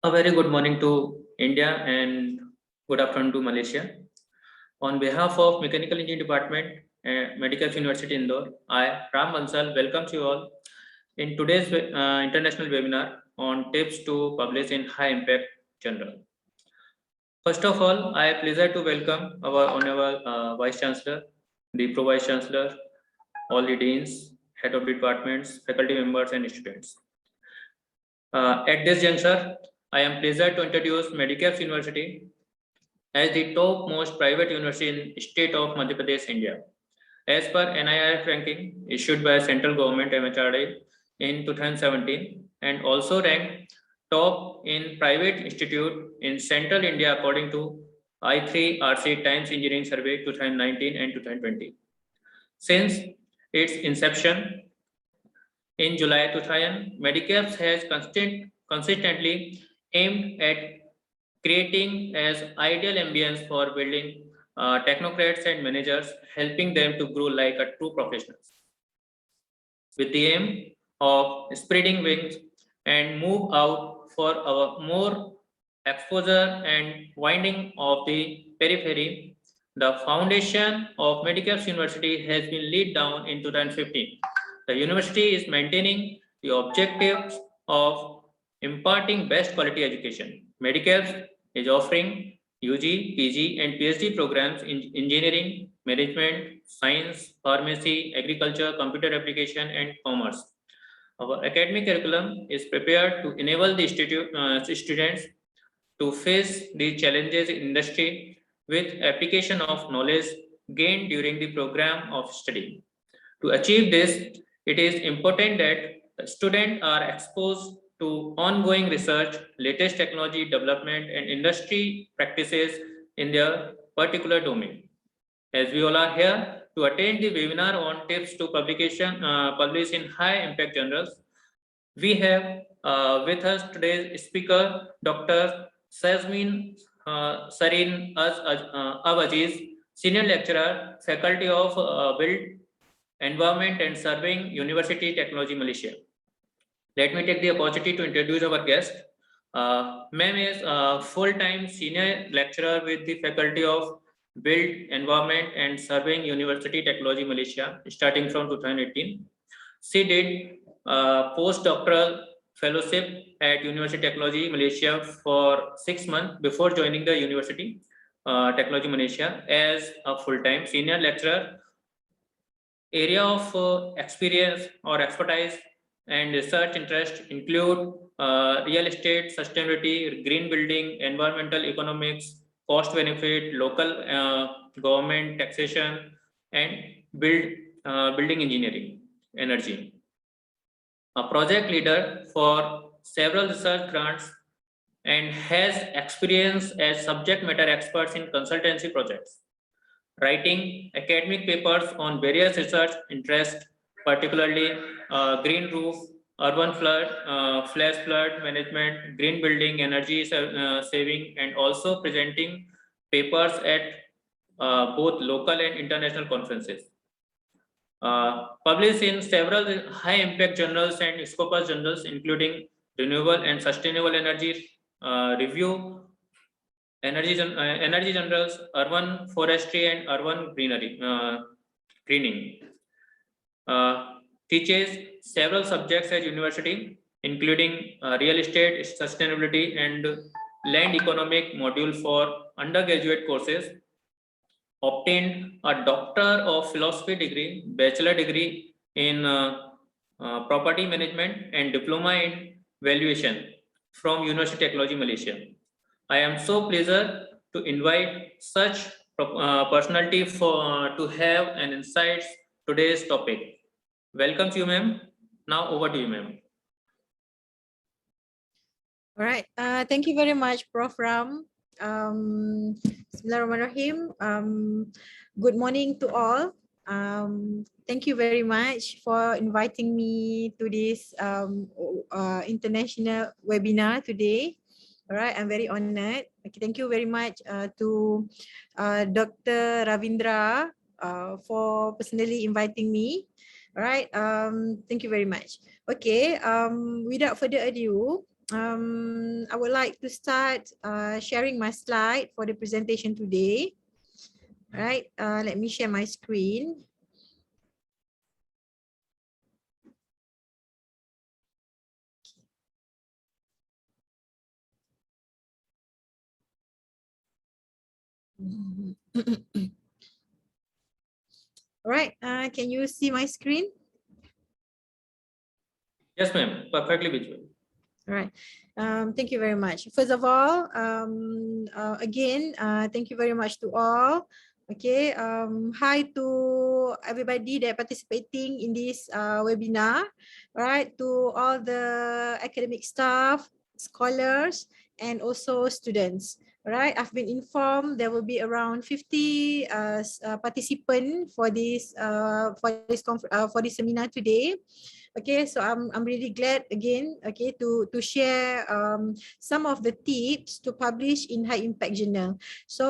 A very good morning to India and good afternoon to Malaysia. On behalf of Mechanical Engineering Department at Medical University Indore, I, Ram Bansal, welcomes you all in today's international webinar on tips to publish in high impact journal. First of all, I have pleasure to welcome our honorable Vice Chancellor, the Pro Vice Chancellor, all the deans, head of departments, faculty members, and students. At this juncture, I am pleased to introduce Medicaps University as the topmost private university in state of Madhya Pradesh, India. As per NIRF ranking issued by central government MHRD in 2017 and also ranked top in private institute in central India according to I3RC Times Engineering Survey 2019 and 2020. Since its inception, in July 2000, Medicaps has consistently aimed at creating as ideal ambience for building technocrats and managers, helping them to grow like a true professionals. With the aim of spreading wings and move out for our more exposure and winding of the periphery, the foundation of Medicaps University has been laid down in 2015. The university is maintaining the objectives of imparting best quality education. Medicaps is offering UG, PG, and PhD programs in engineering, management, science, pharmacy, agriculture, computer application, and commerce. Our academic curriculum is prepared to enable the students to face the challenges in industry with application of knowledge gained during the program of study. To achieve this, it is important that students are exposed to ongoing research, latest technology development, and industry practices in their particular domain. As we all are here to attend the webinar on tips to publish in high impact journals, we have with us today's speaker, Dr. Sazmin Sarin Awajiz, Senior Lecturer, Faculty of Built Environment and Surveying, University Technology, Malaysia. Let me take the opportunity to introduce our guest. Ma'am is a full-time senior lecturer with the Faculty of Built Environment and Surveying, University Technology, Malaysia, starting from 2018. She did postdoctoral fellowship at University Technology, Malaysia for 6 months before joining the University Technology, Malaysia as a full-time senior lecturer. Area of experience or expertise and research interest include real estate, sustainability, green building, environmental economics, cost benefit, local government taxation, and building engineering, energy. A project leader for several research grants and has experience as subject matter experts in consultancy projects, writing academic papers on various research interests, particularly green roof, urban flash flood management, green building, energy saving, and also presenting papers at both local and international conferences. Published in several high impact journals and Scopus journals, including Renewable and Sustainable Energy Review, energy journals, urban forestry, and urban greening. Teaches several subjects at university, including real estate, sustainability, and land economic module for undergraduate courses. Obtained a Doctor of Philosophy degree, bachelor degree in property management, and diploma in valuation from University Technology, Malaysia. I am so pleased to invite such personality to have an insights today's topic. Welcome to you, ma'am. Now over to you, ma'am. All right. Thank you very much, Prof. Ram. Bismillahirrahmanirrahim. Good morning to all. Thank you very much for inviting me to this international webinar today. All right, I'm very honored. Okay, thank you very much to Dr. Ravindra for personally inviting me. All right, thank you very much. Okay, without further ado, I would like to start sharing my slide for the presentation today. All right, let me share my screen. All right, can you see my screen? Yes, ma'am. Perfectly visual. All right. Thank you very much. First of all, again, thank you very much to all. Okay. Hi to everybody that participating in this webinar. All right. To all the academic staff, scholars, and also students. All right. I've been informed there will be around 50 participants for this for this seminar today. Okay, so I'm really glad again, okay, to share some of the tips to publish in high impact journal. So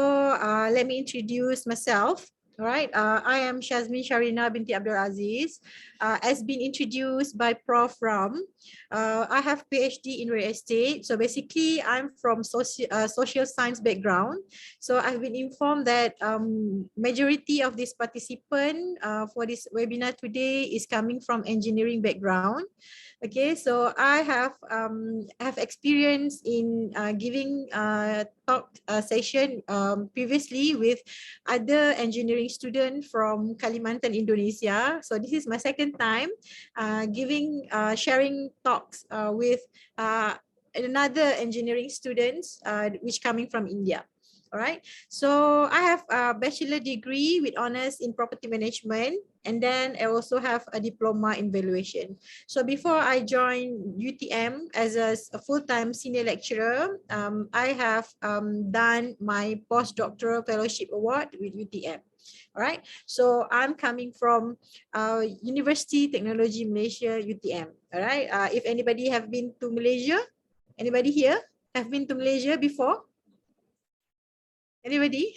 let me introduce myself. All right, I am Shazmin Sharina binti Abdul Aziz. As been introduced by Prof. Ram, I have PhD in real estate. So basically, I'm from social science background. So I've been informed that majority of this participant for this webinar today is coming from engineering background. Okay, so I have experience in giving talk session previously with other engineering student from Kalimantan, Indonesia. So this is my second time sharing talks with another engineering students which coming from India. All right. So I have a bachelor degree with honors in property management, and then I also have a diploma in valuation. So before I joined UTM as a full-time senior lecturer, I have done my postdoctoral fellowship award with UTM. All right. So I'm coming from University Technology Malaysia, UTM. All right. If anybody have been to Malaysia, anybody here have been to Malaysia before? Anybody?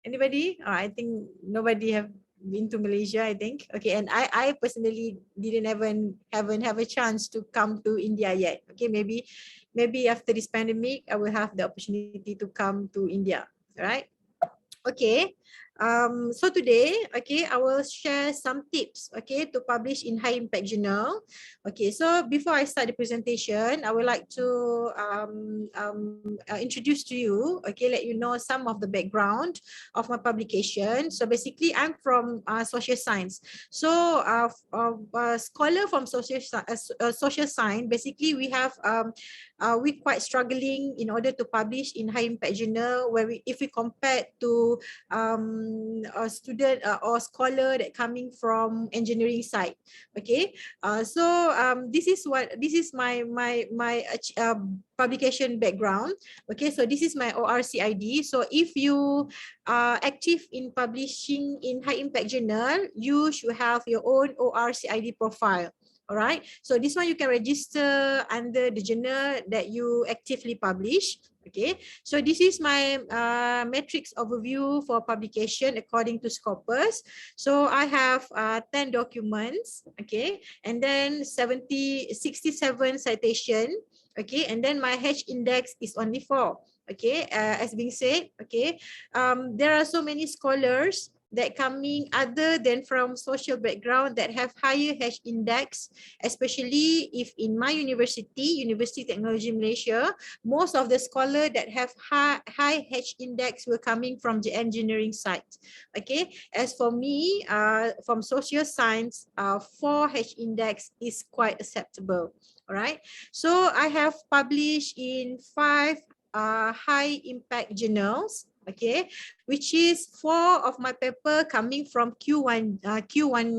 Anybody? I think nobody have been to Malaysia, I think. Okay, and I personally didn't even haven't have a chance to come to India yet. Okay, maybe after this pandemic, I will have the opportunity to come to India. All right. Okay. So today, okay, I will share some tips, okay, to publish in high impact journal. Okay, so before I start the presentation, I would like to introduce to you, okay, let you know some of the background of my publication. So basically, I'm from social science. So a scholar from social science, basically we have we quite struggling in order to publish in high impact journal where if we compare to a student or scholar that coming from engineering side. Okay, this is my publication background. Okay, so this is my ORCID. So if you are active in publishing in high impact journal, you should have your own ORCID profile. All right, so this one you can register under the journal that you actively publish. Okay, so this is my matrix overview for publication according to Scopus. So I have 10 documents, okay, and then 67 citation, okay, and then my H index is only 4. Okay, as being said, okay, there are so many scholars that coming other than from social background that have higher H index, especially if in my university, University Technology Malaysia, most of the scholar that have high H index were coming from the engineering side. Okay, as for me, from social science, 4 H index is quite acceptable. All right, so I have published in 5 high impact journals, okay, which is 4 of my paper coming from Q1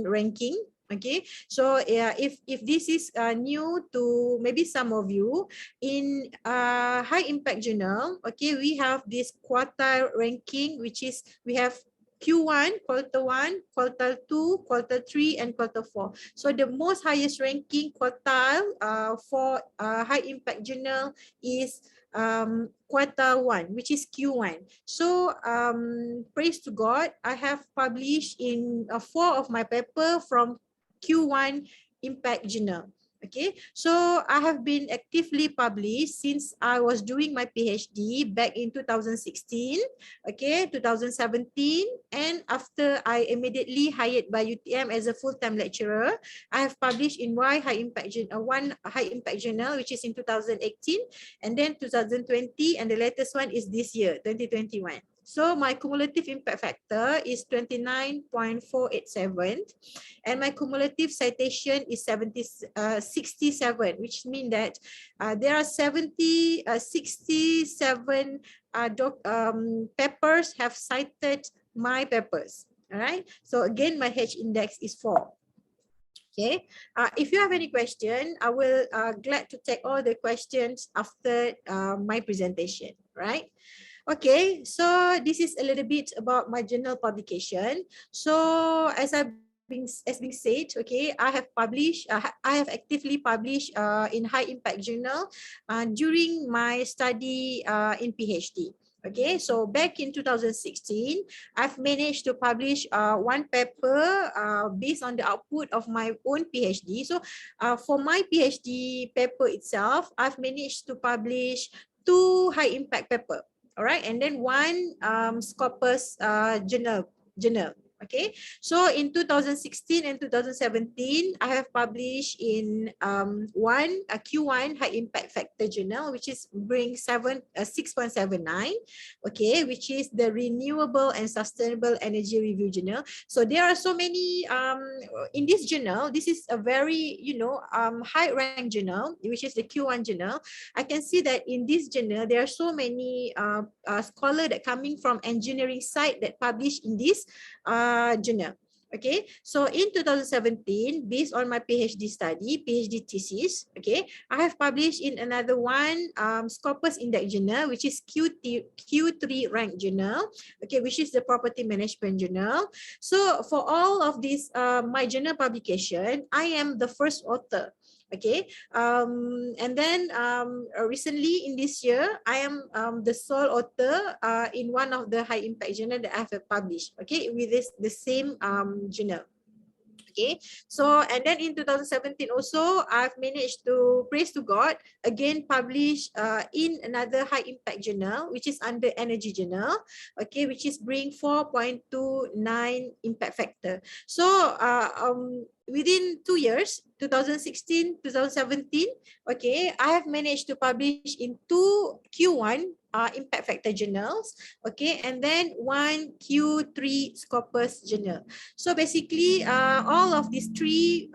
ranking. Okay, so if this is new to maybe some of you, in high impact journal, okay, we have this quartile ranking, which is we have Q1, quarter 1, quarter 2, quarter 3, and quarter 4. So the most highest ranking quartile for high impact journal is quarter 1, which is Q1. So praise to God, I have published in 4 of my paper from Q1 impact journal. Okay, so I have been actively published since I was doing my PhD back in 2016, okay, 2017, and after I immediately hired by UTM as a full-time lecturer, I have published in one high impact journal, which is in 2018, and then 2020, and the latest one is this year, 2021. So my cumulative impact factor is 29.487, and my cumulative citation is 67, which means that there are 67 papers have cited my papers. All right. So again, my H index is 4. Okay. If you have any question, I will glad to take all the questions after my presentation. Right. Okay, so this is a little bit about my journal publication. So as being said, okay, I have published, I have actively published in high impact journal during my study in PhD. Okay, so back in 2016, I've managed to publish one paper based on the output of my own PhD. So for my PhD paper itself, I've managed to publish 2 high impact paper. All right, and then one Scopus journal. Okay, so in 2016 and 2017, I have published in one Q1 high impact factor journal, which is bring 6.79, okay, which is the Renewable and Sustainable Energy Review journal. So there are so many in this journal. This is a very high rank journal, which is the Q1 journal. I can see that in this journal there are so many scholars that coming from engineering side that publish in this journal. Okay, so in 2017, based on my PhD thesis, okay, I have published in another one Scopus Index journal, which is Q3 rank journal, okay, which is the Property Management journal. So for all of this, my journal publication, I am the first author. Okay, and then recently in this year, I am the sole author in one of the high impact journal that I have published. Okay, with the same journal. Okay, so and then in 2017 also, I've managed to, praise to God, again publish in another high impact journal, which is under Energy Journal, okay, which is bring 4.29 impact factor. So within 2 years, 2016, 2017, okay, I have managed to publish in 2 Q1 impact factor journals, okay, and then 1 Q3 Scopus journal. So basically, all of these 3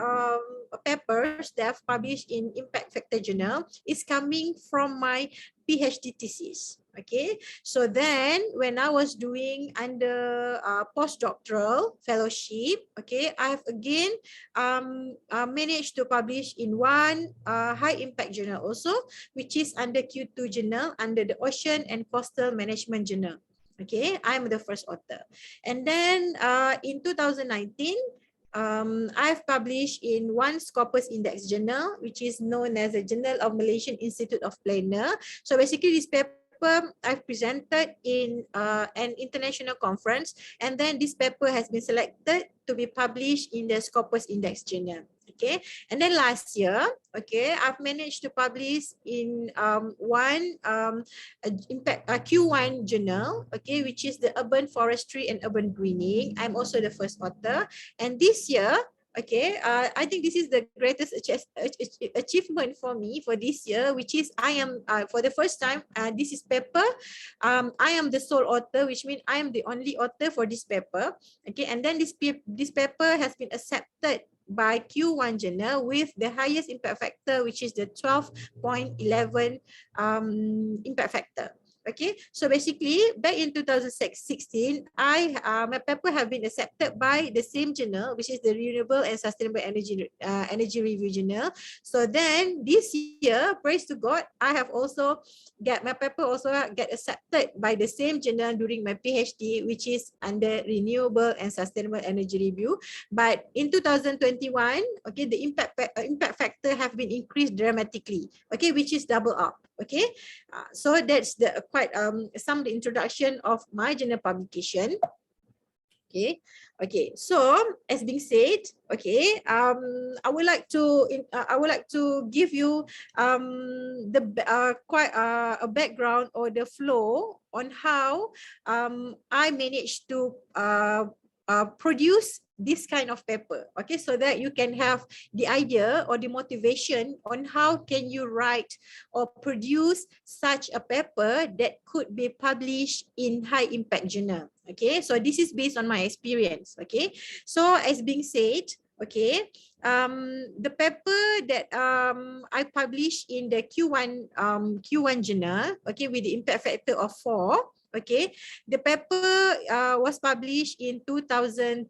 papers that I've published in Impact Factor Journal is coming from my PhD thesis. Okay, so then when I was doing under postdoctoral fellowship, okay, I have again managed to publish in one high impact journal also, which is under Q2 journal, under the Ocean and Coastal Management Journal. Okay, I'm the first author. And then in 2019, I've published in one Scopus Index journal, which is known as the Journal of Malaysian Institute of Planner. So basically this paper I've presented in an international conference, and then this paper has been selected to be published in the Scopus Index journal. Okay, and then last year, okay, I've managed to publish in one Q1 journal, okay, which is the Urban Forestry and Urban Greening. I'm also the first author, and this year, okay, I think this is the greatest achievement for me for this year, which is I am for the first time, this is paper, I am the sole author, which means I am the only author for this paper. Okay, and then this paper has been accepted by Q1 journal with the highest impact factor, which is the 12.11 impact factor. Okay, so basically back in 2016, my paper have been accepted by the same journal, which is the Renewable and Sustainable Energy Review journal. So then this year, praise to God, I have also my paper also get accepted by the same journal during my PhD, which is under Renewable and Sustainable Energy Review. But in 2021, okay, the impact factor have been increased dramatically, okay, which is double up. Okay, so that's the quite some of the introduction of my journal publication. Okay, okay. So as being said, okay, I would like to give you the quite a background or the flow on how I managed to produce this kind of paper. Okay, so that you can have the idea or the motivation on how can you write or produce such a paper that could be published in high impact journal. Okay, so this is based on my experience. Okay, so as being said, okay, the paper that I published in the Q1 journal, okay, with the impact factor of 4. Okay, the paper was published in 2020,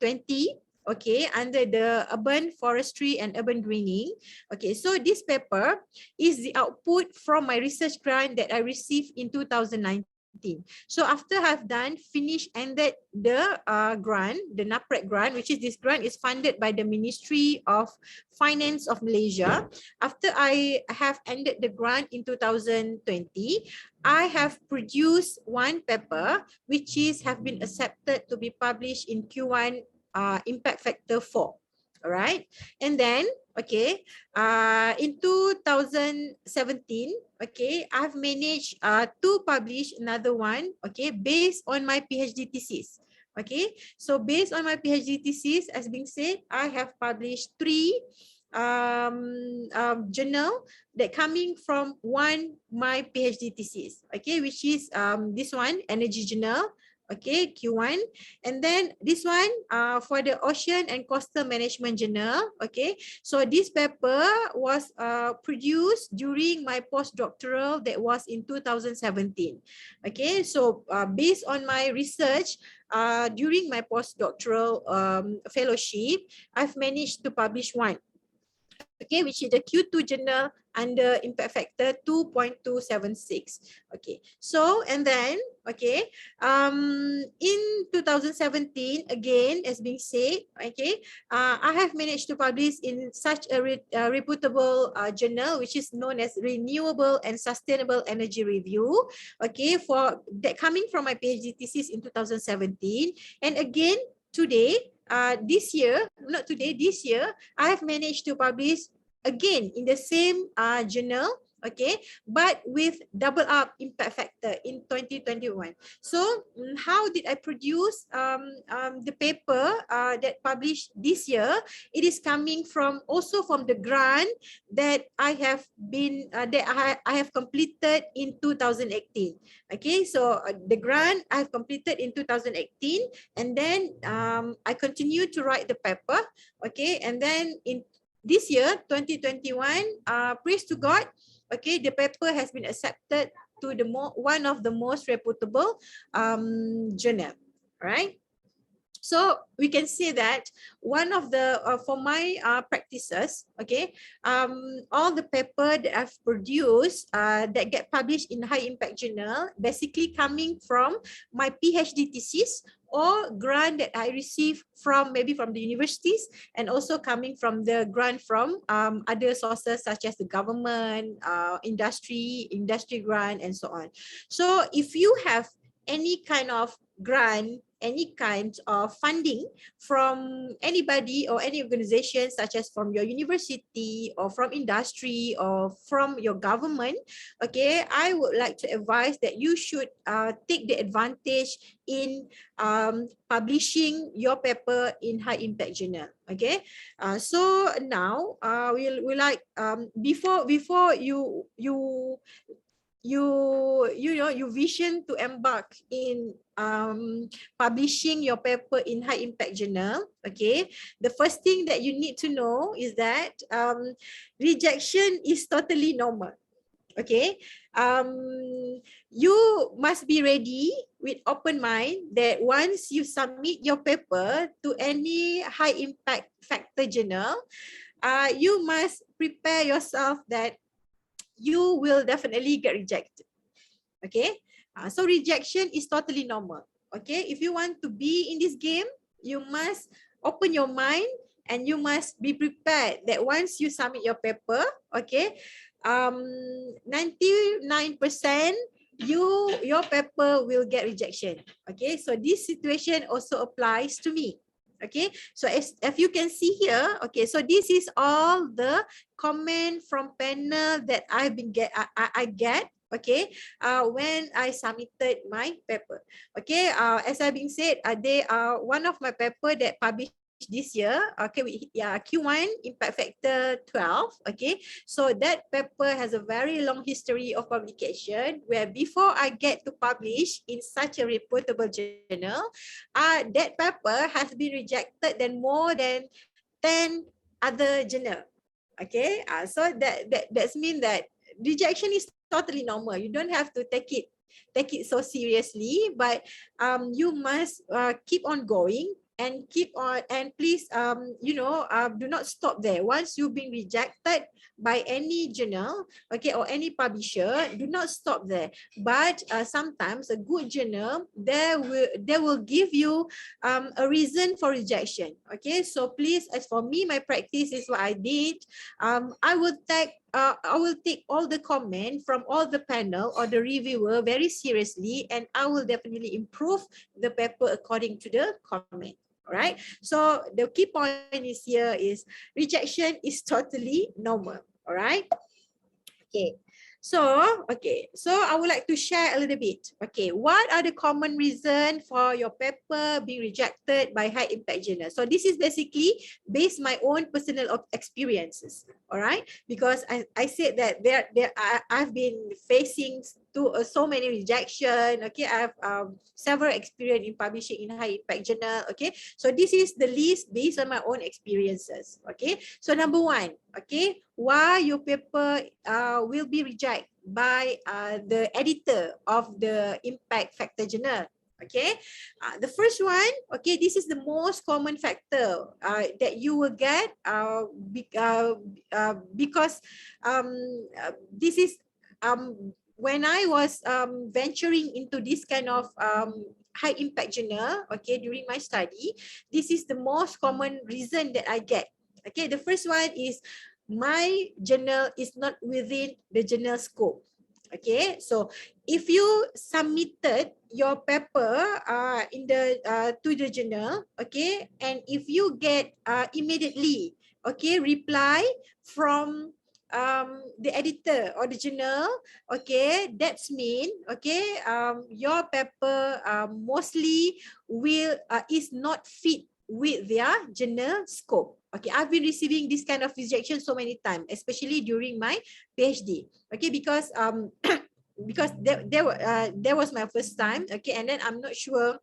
okay, under the urban forestry and urban greening. Okay, so this paper is the output from my research grant that I received in 2019. So after I've ended the grant, the NAPREC grant, which is this grant is funded by the Ministry of Finance of Malaysia. After I have ended the grant in 2020, I have produced one paper which have been accepted to be published in Q1 impact factor 4. All right, and then okay, in 2017, okay, I've managed to publish another one, okay, based on my PhD thesis. Okay, so based on my PhD thesis, as being said, I have published 3 journal that coming from my PhD thesis, okay, which is this one, Energy Journal, okay, Q1, and then this one for the Ocean and Coastal Management Journal. Okay, so this paper was produced during my postdoctoral that was in 2017. Okay, so based on my research during my postdoctoral fellowship, I've managed to publish one, okay, which is the Q2 journal under impact factor 2.276. Okay, so and then okay, in 2017 again, as being said, okay, I have managed to publish in such a reputable journal which is known as Renewable and Sustainable Energy Review. Okay, for that coming from my PhD thesis in 2017, and again today, this year, this year, I have managed to publish again in the same journal, okay, but with double up impact factor in 2021. So how did I produce the paper that published this year? It is coming from also from the grant that I have been I have completed in 2018. Okay, so the grant I have completed in 2018, and then I continue to write the paper, okay, and then in this year 2021, praise to God, okay, the paper has been accepted to the one of the most reputable journal, right? So we can say that one of the for my practices, okay, all the paper that I've produced that get published in high impact journal basically coming from my PhD thesis or grant that I receive from maybe from the universities, and also coming from the grant from other sources such as the government, industry grant, and so on. So if you have any kind of grant, any kind of funding from anybody or any organization, such as from your university or from industry or from your government, okay, I would like to advise that you should take the advantage in publishing your paper in high impact journal. Okay, so now we like before you vision to embark in publishing your paper in high impact journal, okay, the first thing that you need to know is that rejection is totally normal. Okay, you must be ready with open mind that once you submit your paper to any high impact factor journal, you must prepare yourself that you will definitely get rejected. Okay, so rejection is totally normal. Okay, if you want to be in this game, you must open your mind and you must be prepared that once you submit your paper, okay, 99% your paper will get rejection. Okay, so this situation also applies to me. Okay, so as if you can see here, okay, so this is all the comment from panel that I've been I get, okay, when I submitted my paper. Okay, as I've been said, they are one of my paper that published this year. Okay, Q1 impact factor 12. Okay, so that paper has a very long history of publication, where before I get to publish in such a reputable journal, that paper has been rejected than more than 10 other journal. Okay, so that's mean that rejection is totally normal. You don't have to take it so seriously, but you must keep on going and keep on, and please do not stop there. Once you've been rejected by any journal, okay, or any publisher, do not stop there. But sometimes a good journal, they will give you a reason for rejection. Okay, so please, as for me, my practice is what I did. I will take all the comment from all the panel or the reviewer very seriously, and I will definitely improve the paper according to the comment. All right. So the key point is here is rejection is totally normal. All right. Okay. So, so I would like to share a little bit. Okay, what are the common reasons for your paper being rejected by high impact journal? So this is basically based my own personal experiences. All right, because I said that I've been facing so many rejection. Okay, I have several experience in publishing in high impact journal. Okay, so this is the list based on my own experiences. Okay, so number one, okay, why your paper will be rejected by the editor of the impact factor journal. Okay, the first one, okay, this is the most common factor that you will get because this is when I was venturing into this kind of high impact journal, okay, during my study, this is the most common reason that I get. Okay, the first one is my journal is not within the journal scope. Okay, so if you submitted your paper in the to the journal, okay, and if you get immediately, okay, reply from the editor or the journal, okay, that's mean, okay, your paper mostly will is not fit with their journal scope. Okay, I've been receiving this kind of rejection so many times, especially during my PhD. Okay, because because there was my first time. Okay, and then I'm not sure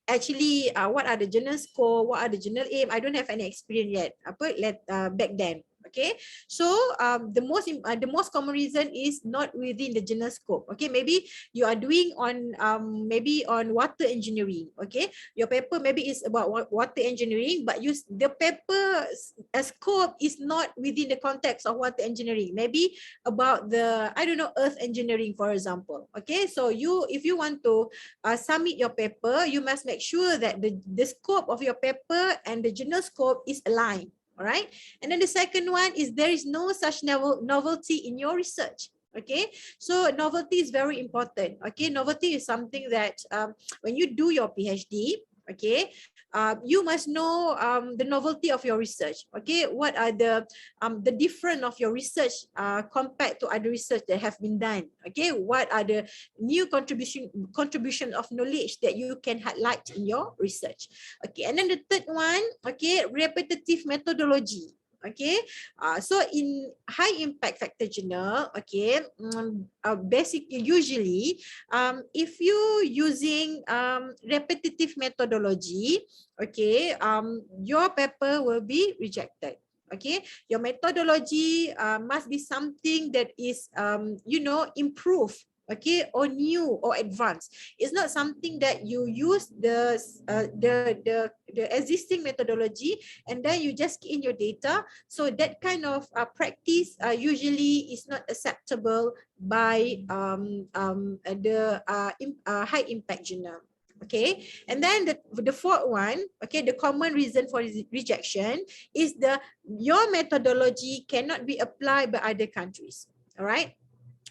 actually what are the journal scope, what are the journal aim. I don't have any experience yet. Back then. Okay, so the most common reason is not within the journal scope. Okay, maybe you are doing on maybe on water engineering. Okay, your paper maybe is about water engineering, but the paper scope is not within the context of water engineering. Maybe about the, I don't know, earth engineering, for example. Okay, so if you want to submit your paper, you must make sure that the scope of your paper and the journal scope is aligned. All right. And then the second one is there is no such novelty in your research. Okay, so novelty is very important. Okay, novelty is something that when you do your PhD, okay, you must know the novelty of your research. Okay, what are the difference of your research compared to other research that have been done. Okay, what are the new contribution of knowledge that you can highlight in your research. Okay, and then the third one, okay, repetitive methodology. Okay, so in high impact factor journal, okay, basically usually if you using repetitive methodology, okay, your paper will be rejected. Okay, your methodology must be something that is improved, okay, or new or advanced. It's not something that you use the existing methodology and then you just key in your data. So that kind of practice usually is not acceptable by the high impact journal. Okay, and then the fourth one, okay, the common reason for rejection is your methodology cannot be applied by other countries. All right.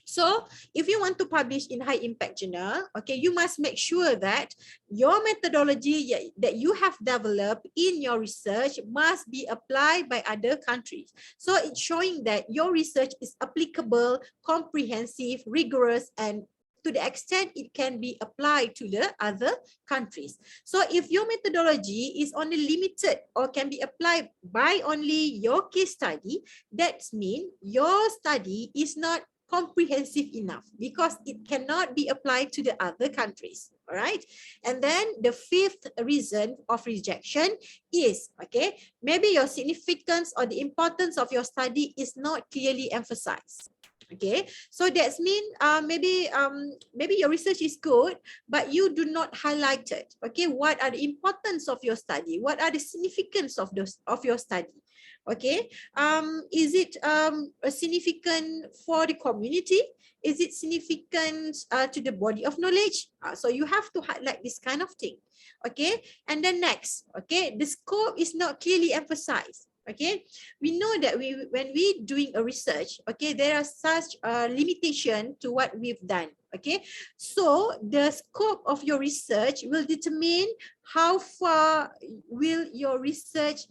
So if you want to publish in high impact journal, okay, you must make sure that your methodology that you have developed in your research must be applied by other countries. So it's showing that your research is applicable, comprehensive, rigorous, and to the extent it can be applied to the other countries. So if your methodology is only limited or can be applied by only your case study, that means your study is not comprehensive enough because it cannot be applied to the other countries. All right. And then the fifth reason of rejection is, okay, maybe your significance or the importance of your study is not clearly emphasized. Okay, so that's mean maybe your research is good, but you do not highlight it. Okay, what are the importance of your study? What are the significance of your study? Okay, is it significant for the community? Is it significant to the body of knowledge? So you have to highlight this kind of thing. Okay, and then next, okay, the scope is not clearly emphasized. Okay, we know that when we doing a research, okay, there are such limitation to what we've done. Okay, so the scope of your research will determine how far will your research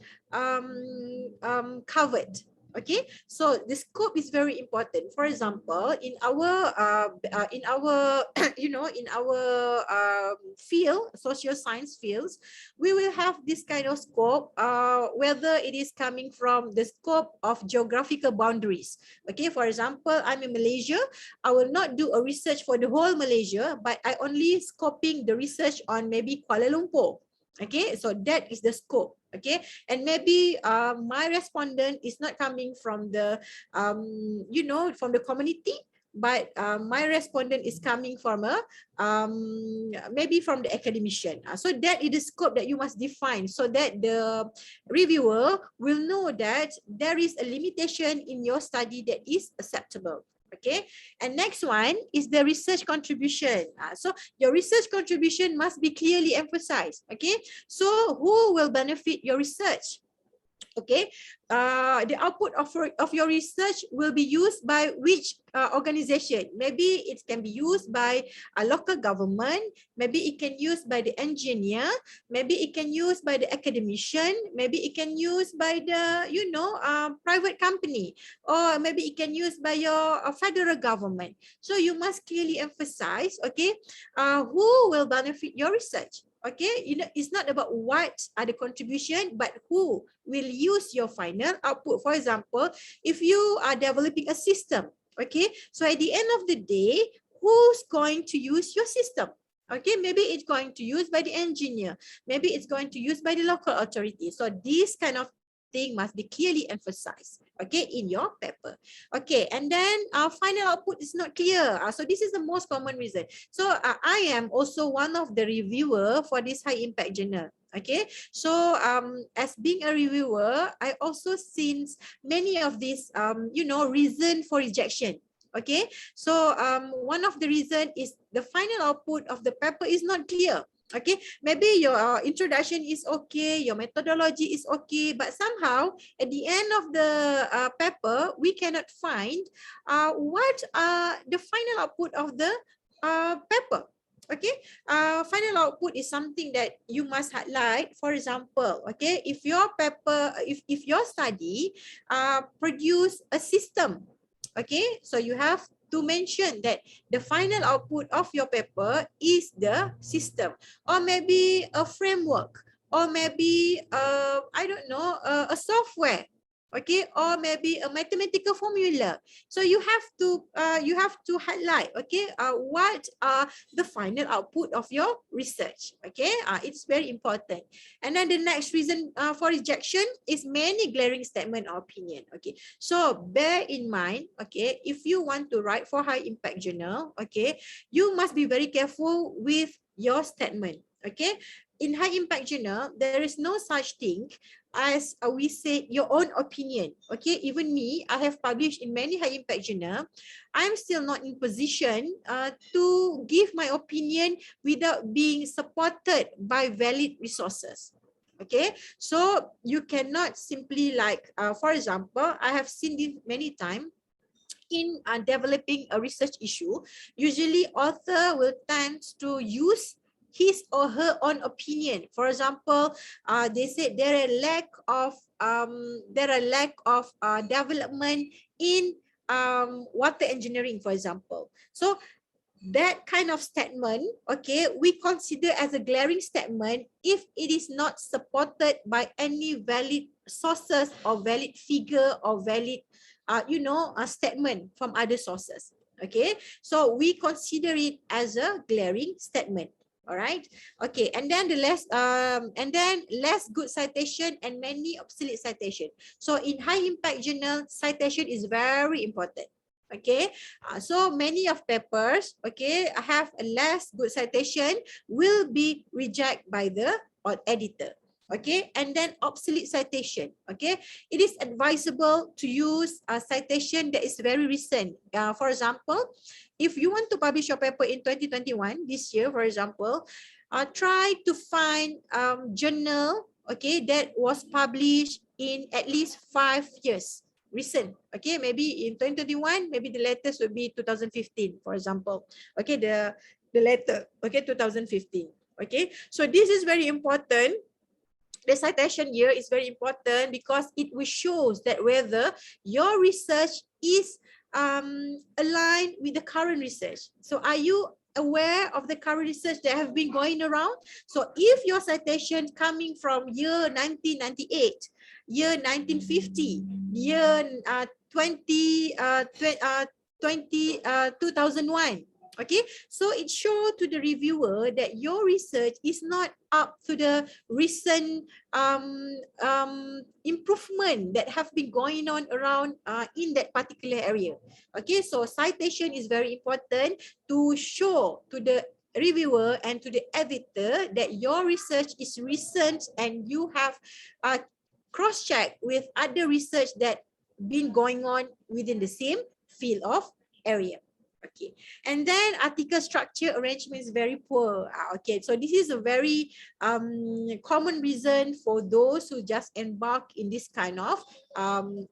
covered. Okay, so the scope is very important. For example, in our in our field, social science fields, we will have this kind of scope, whether it is coming from the scope of geographical boundaries. Okay, for example, I'm in Malaysia, I will not do a research for the whole Malaysia, but I only scoping the research on maybe Kuala Lumpur. Okay, so that is the scope. Okay, and maybe my respondent is not coming from the from the community, but my respondent is coming from a maybe from the academician. So that is the scope that you must define, so that the reviewer will know that there is a limitation in your study that is acceptable. Okay, and next one is the research contribution. So your research contribution must be clearly emphasized. Okay, so who will benefit your research? Okay, the output of your research will be used by which organization? Maybe it can be used by a local government, maybe it can used by the engineer, maybe it can used by the academician, maybe it can used by the private company, or maybe it can used by your federal government. So you must clearly emphasize, okay, who will benefit your research. Okay, it's not about what are the contribution, but who will use your final output. For example, if you are developing a system, okay, so at the end of the day, who's going to use your system? Okay, maybe it's going to use by the engineer, maybe it's going to use by the local authority. So this kind of thing must be clearly emphasized, okay, in your paper. Okay, and then our final output is not clear. So this is the most common reason. So I am also one of the reviewer for this high impact journal. Okay, so as being a reviewer, I also seen many of these reason for rejection. Okay, so one of the reason is the final output of the paper is not clear. Okay, maybe your introduction is okay, your methodology is okay, but somehow at the end of the paper, we cannot find what the final output of the paper. Okay, final output is something that you must highlight. For example, okay, if your paper, if your study produce a system, okay, so you have to mention that the final output of your paper is the system, or maybe a framework, or maybe I don't know, a software, okay, or maybe a mathematical formula. So you have to highlight, okay, what are the final output of your research. Okay, it's very important. And then the next reason for rejection is many glaring statement or opinion. Okay, so bear in mind, okay, if you want to write for high impact journal, okay, you must be very careful with your statement. Okay, in high impact journal, there is no such thing as we say your own opinion. Okay, even me, I have published in many high impact journal. I'm still not in position to give my opinion without being supported by valid resources. Okay, so you cannot simply like, for example, I have seen this many times. in developing a research issue, usually author will tend to use his or her own opinion. For example, they said there are lack of development in water engineering, for example. So that kind of statement, okay, we consider as a glaring statement if it is not supported by any valid sources or valid figure or valid, a statement from other sources. Okay, so we consider it as a glaring statement. All right. Okay, and then less good citation and many obsolete citation. So in high impact journal, citation is very important. Okay, so many of papers, okay, have a less good citation will be rejected by the editor. Okay, and then obsolete citation. Okay, it is advisable to use a citation that is very recent. For example, if you want to publish your paper in 2021, this year, for example, try to find journal, okay, that was published in at least 5 years. Recent, okay, maybe in 2021, maybe the latest would be 2015, for example. Okay, the letter, okay, 2015. Okay, so this is very important. The citation here is very important because it will show that whether your research is aligned with the current research. So are you aware of the current research that have been going around? So if your citation coming from year 1998, year 1950, year 2001, okay, so it shows to the reviewer that your research is not up to the recent improvement that have been going on around in that particular area. Okay, so citation is very important to show to the reviewer and to the editor that your research is recent and you have cross-check with other research that been going on within the same field of area. Okay, and then article structure arrangement is very poor. Okay, so this is a very common reason for those who just embark in this kind of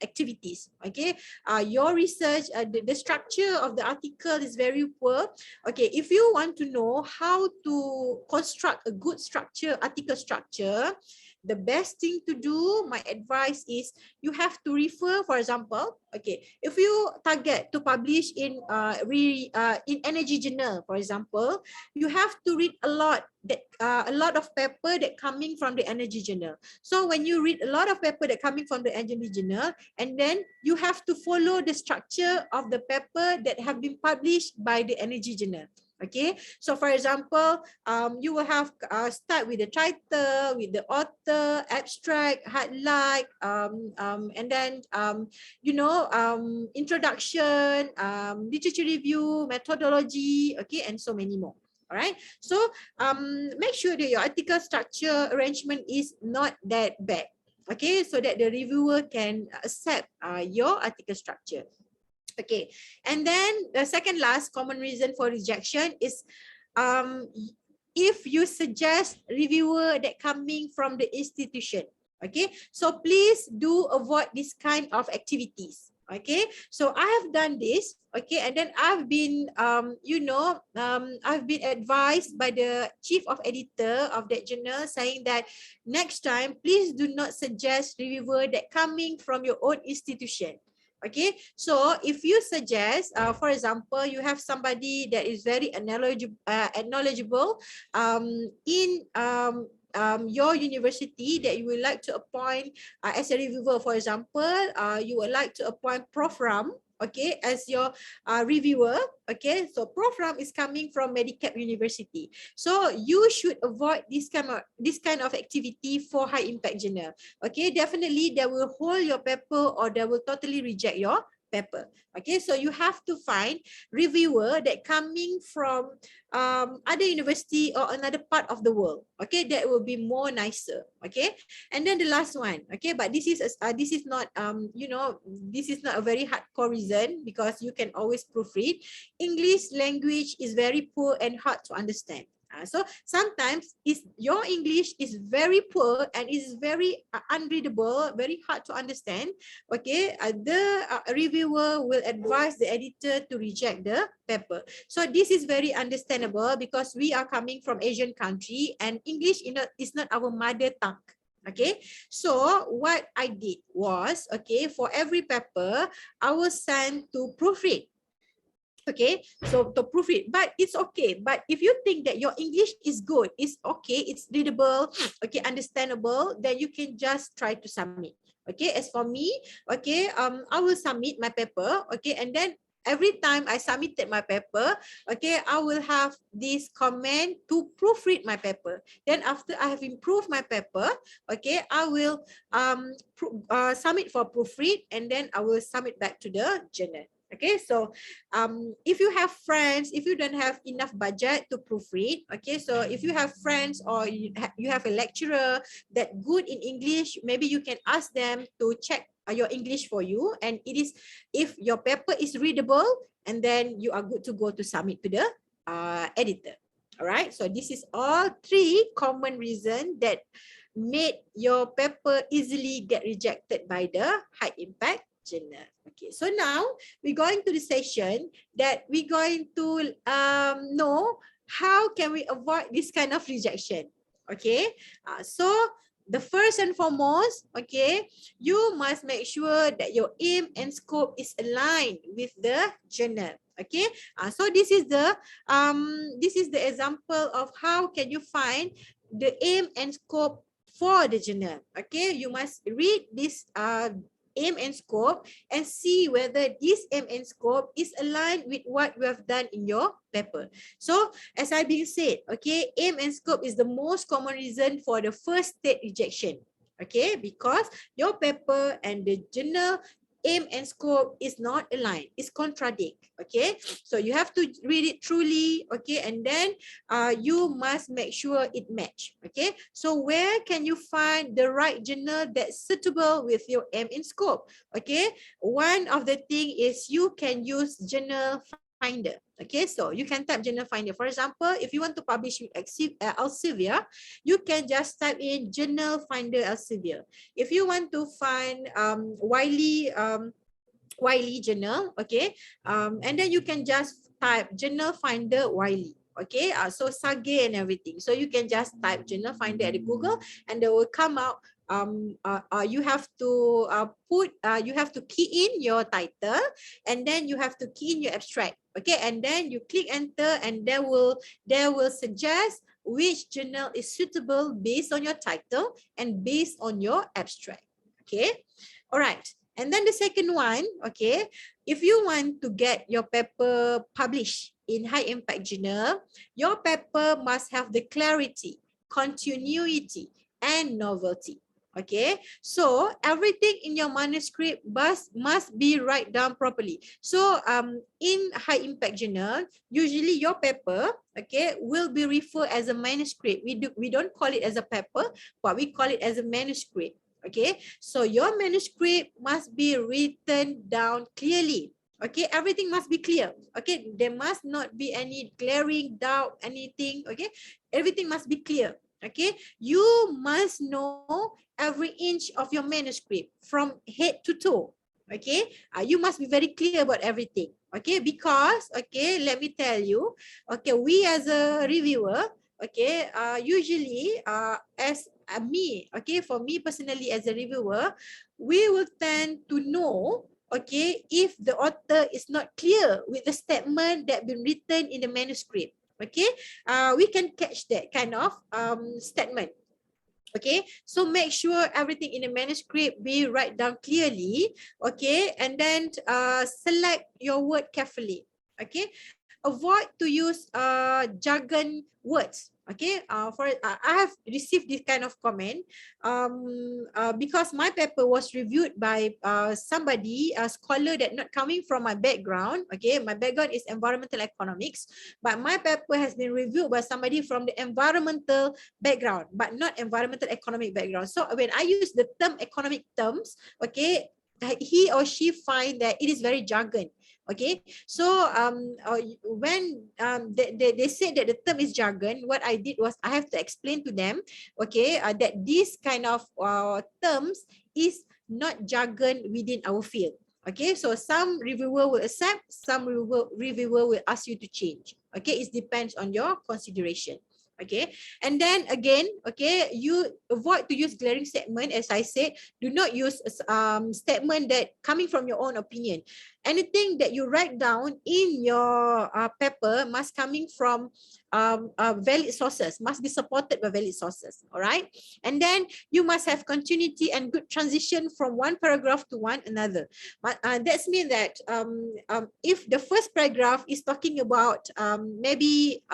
activities. Okay, your research, the structure of the article is very poor. Okay, if you want to know how to construct a good structure, article structure, the best thing to do, my advice is you have to refer, for example, okay, if you target to publish in energy journal, for example, you have to read a lot of paper that coming from the energy journal. So when you read a lot of paper that coming from the energy journal, and then you have to follow the structure of the paper that have been published by the energy journal. Okay, so for example, you will have start with the title, with the author, abstract, highlight, and then introduction, literature review, methodology, okay, and so many more. All right, so make sure that your article structure arrangement is not that bad. Okay, so that the reviewer can accept your article structure. Okay, and then the second last common reason for rejection is if you suggest reviewer that coming from the institution. Okay, so please do avoid this kind of activities. Okay, so I have done this. Okay, and then I've been I've been advised by the chief of editor of that journal saying that next time please do not suggest reviewer that coming from your own institution. Okay, so if you suggest, for example, you have somebody that is very knowledgeable in your university that you would like to appoint as a reviewer, for example, you would like to appoint Prof. Ram, okay, as your reviewer. Okay, so Prof. Ram is coming from Medicap University, so you should avoid this kind of activity for high impact journal. Okay, definitely they will hold your paper or they will totally reject your paper. Okay, so you have to find reviewer that coming from other university or another part of the world. Okay, that will be more nicer. Okay, and then the last one. Okay, but this is not this is not a very hardcore reason because you can always proofread. English language is very poor and hard to understand. So sometimes your English is very poor and is very unreadable, very hard to understand. Okay, the reviewer will advise the editor to reject the paper. So this is very understandable because we are coming from Asian country and English is not our mother tongue. Okay, so what I did was, okay, for every paper, I will send to proofread. Okay, so to proofread, but it's okay. But if you think that your English is good, it's okay, it's readable, okay, understandable, then you can just try to submit. Okay, as for me, okay, I will submit my paper, okay, and then every time I submitted my paper, okay, I will have this comment to proofread my paper. Then after I have improved my paper, okay, I will submit for proofread, and then I will submit back to the journal. Okay, so if you have friends, if you don't have enough budget to proofread, okay, so if you have friends or you have a lecturer that good in English, maybe you can ask them to check your English for you, and it is, if your paper is readable, and then you are good to go to submit to the editor. All right, so this is all 3 common reasons that made your paper easily get rejected by the high impact journal. Okay, so now we're going to the session that we're going to know how can we avoid this kind of rejection. Okay, so the first and foremost, okay, you must make sure that your aim and scope is aligned with the journal. Okay, so this is the example of how can you find the aim and scope for the journal. Okay, you must read this aim and scope and see whether this aim and scope is aligned with what you have done in your paper. So as I been said, okay, aim and scope is the most common reason for the first state rejection. Okay, because your paper and the journal aim and scope is not aligned, it's contradict. Okay, so you have to read it truly, okay, and then you must make sure it match. Okay, so where can you find the right journal that's suitable with your aim and scope? Okay, one of the thing is you can use journal finder. Okay, so you can type journal finder. For example, if you want to publish with Elsevier, you can just type in journal finder Elsevier. If you want to find Wiley journal, okay, and then you can just type journal finder Wiley. Okay, so Sage and everything. So you can just type journal finder at the Google, and they will come out. You have to you have to key in your title, and then you have to key in your abstract. Okay, and then you click enter, and they will suggest which journal is suitable based on your title and based on your abstract. Okay, all right. And then the second one, okay, if you want to get your paper published in high impact journal, your paper must have the clarity, continuity, and novelty. Okay, so everything in your manuscript must be write down properly. So in high impact journal, usually your paper, okay, will be referred as a manuscript. We don't call it as a paper, but we call it as a manuscript. Okay, so your manuscript must be written down clearly. Okay, everything must be clear. Okay, there must not be any glaring doubt, anything. Okay, everything must be clear. Okay, you must know every inch of your manuscript from head to toe. Okay, you must be very clear about everything. Okay, because, okay, let me tell you, okay, we as a reviewer, okay, usually as me, okay, for me personally as a reviewer, we will tend to know, okay, if the author is not clear with the statement that been written in the manuscript. Okay, we can catch that kind of statement. Okay, so make sure everything in the manuscript be write down clearly. Okay, and then select your word carefully. Okay, avoid to use jargon words. Okay, I have received this kind of comment because my paper was reviewed by somebody, a scholar that not coming from my background. Okay, my background is environmental economics, but my paper has been reviewed by somebody from the environmental background, but not environmental economic background. So when I use the term economic terms, okay, he or she find that it is very jargon. Okay, so when they said that the term is jargon, what I did was I have to explain to them, okay, that this kind of terms is not jargon within our field. Okay, so some reviewer will accept, some reviewer will ask you to change. Okay, it depends on your consideration. Okay, and then again, okay, you avoid to use glaring statement. As I said, do not use statement that coming from your own opinion. Anything that you write down in your paper must coming from valid sources, must be supported by valid sources. All right, and then you must have continuity and good transition from one paragraph to one another. But that's mean that if the first paragraph is talking about maybe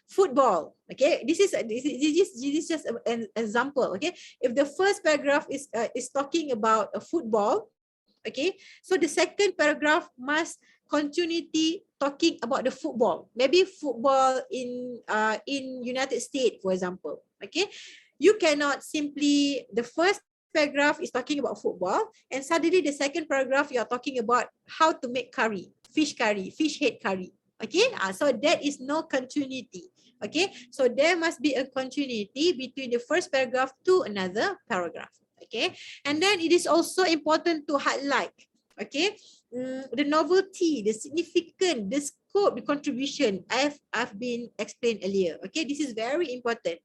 football, okay, this is just an example. Okay, if the first paragraph is talking about a football, okay, so the second paragraph must continuity talking about the football, maybe football in United States, for example. Okay, you cannot simply, the first paragraph is talking about football and suddenly the second paragraph you are talking about how to make curry, fish head curry. Okay, so that is no continuity. Okay, so there must be a continuity between the first paragraph to another paragraph. Okay, and then it is also important to highlight, okay, the novelty, the significant, the scope, the contribution I've been explained earlier. Okay, this is very important.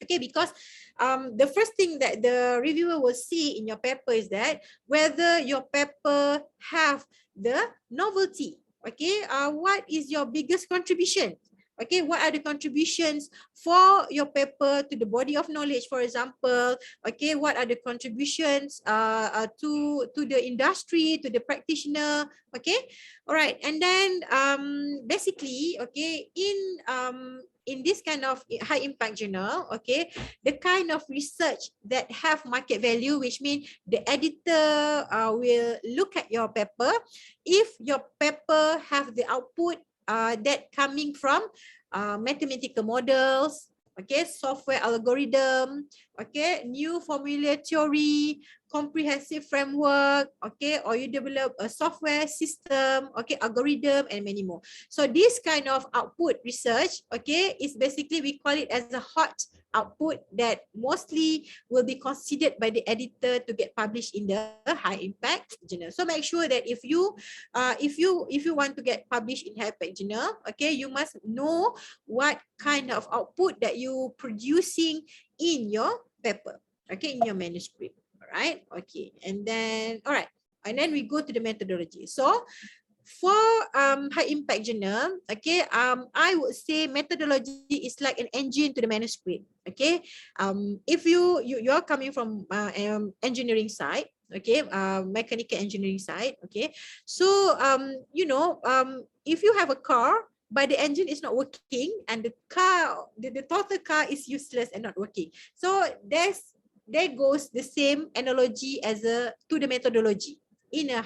Okay, because the first thing that the reviewer will see in your paper is that whether your paper have the novelty. Okay, what is your biggest contribution? Okay, what are the contributions for your paper to the body of knowledge, for example? Okay, what are the contributions to the industry, to the practitioner? Okay, all right, and then basically, okay, in this kind of high impact journal, okay, the kind of research that have market value, which means the editor will look at your paper. If your paper have the output that coming from mathematical models, okay, software algorithm, okay, new formula theory, comprehensive framework, okay, or you develop a software system, okay, algorithm, and many more. So this kind of output research, okay, is basically, we call it as a hot output that mostly will be considered by the editor to get published in the high impact journal. So make sure that if you want to get published in high impact journal, okay, you must know what kind of output that you producing in your paper, okay, in your manuscript. All right, okay, and then we go to the methodology. So for high impact journal, okay, I would say methodology is like an engine to the manuscript. Okay, if you're coming from engineering side, okay, mechanical engineering side, okay, so if you have a car but the engine is not working and the total car is useless and not working, so there goes the same analogy as to the methodology in a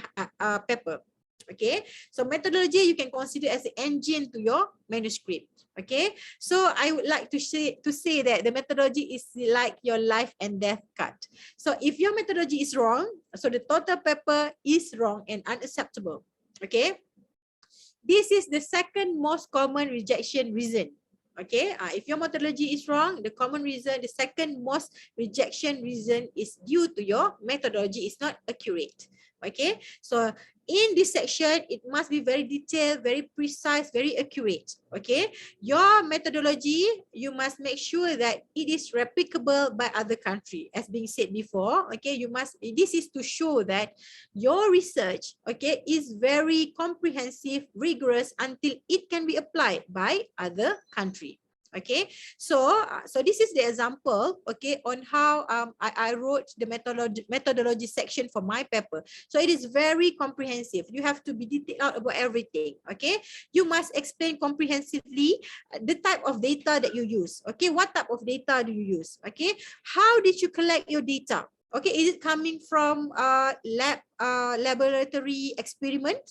paper. Okay, so methodology you can consider as the engine to your manuscript. Okay, so I would like to say that the methodology is like your life and death card. So if your methodology is wrong, so the total paper is wrong and unacceptable. Okay, this is the second most common rejection reason. Okay, if your methodology is wrong, the common reason, the second most rejection reason is due to your methodology is not accurate. Okay, so in this section, it must be very detailed, very precise, very accurate. Okay, your methodology, you must make sure that it is replicable by other country. As being said before, okay, this is to show that your research, okay, is very comprehensive, rigorous until it can be applied by other country. Okay, so this is the example, okay, on how I wrote the methodology section for my paper. So it is very comprehensive. You have to be detailed out about everything. Okay, you must explain comprehensively the type of data that you use. Okay, what type of data do you use? Okay, how did you collect your data? Okay, is it coming from laboratory experiment?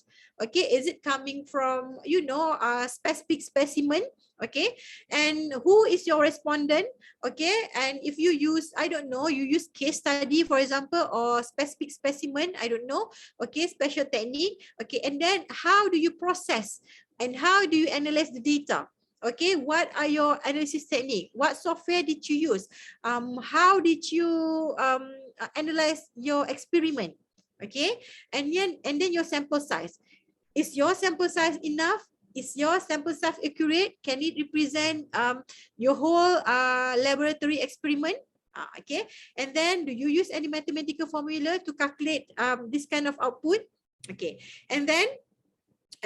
Okay, is it coming from, you know, specific specimen? Okay, and who is your respondent? Okay, and if you use, I don't know, you use case study, for example, or specific specimen, I don't know. Okay, special technique. Okay, and then how do you process and how do you analyze the data? Okay, what are your analysis technique? What software did you use? How did you analyze your experiment? Okay, and then your sample size. Is your sample size enough? Is your sample size accurate? Can it represent your whole laboratory experiment? Okay, and then do you use any mathematical formula to calculate this kind of output? Okay, and then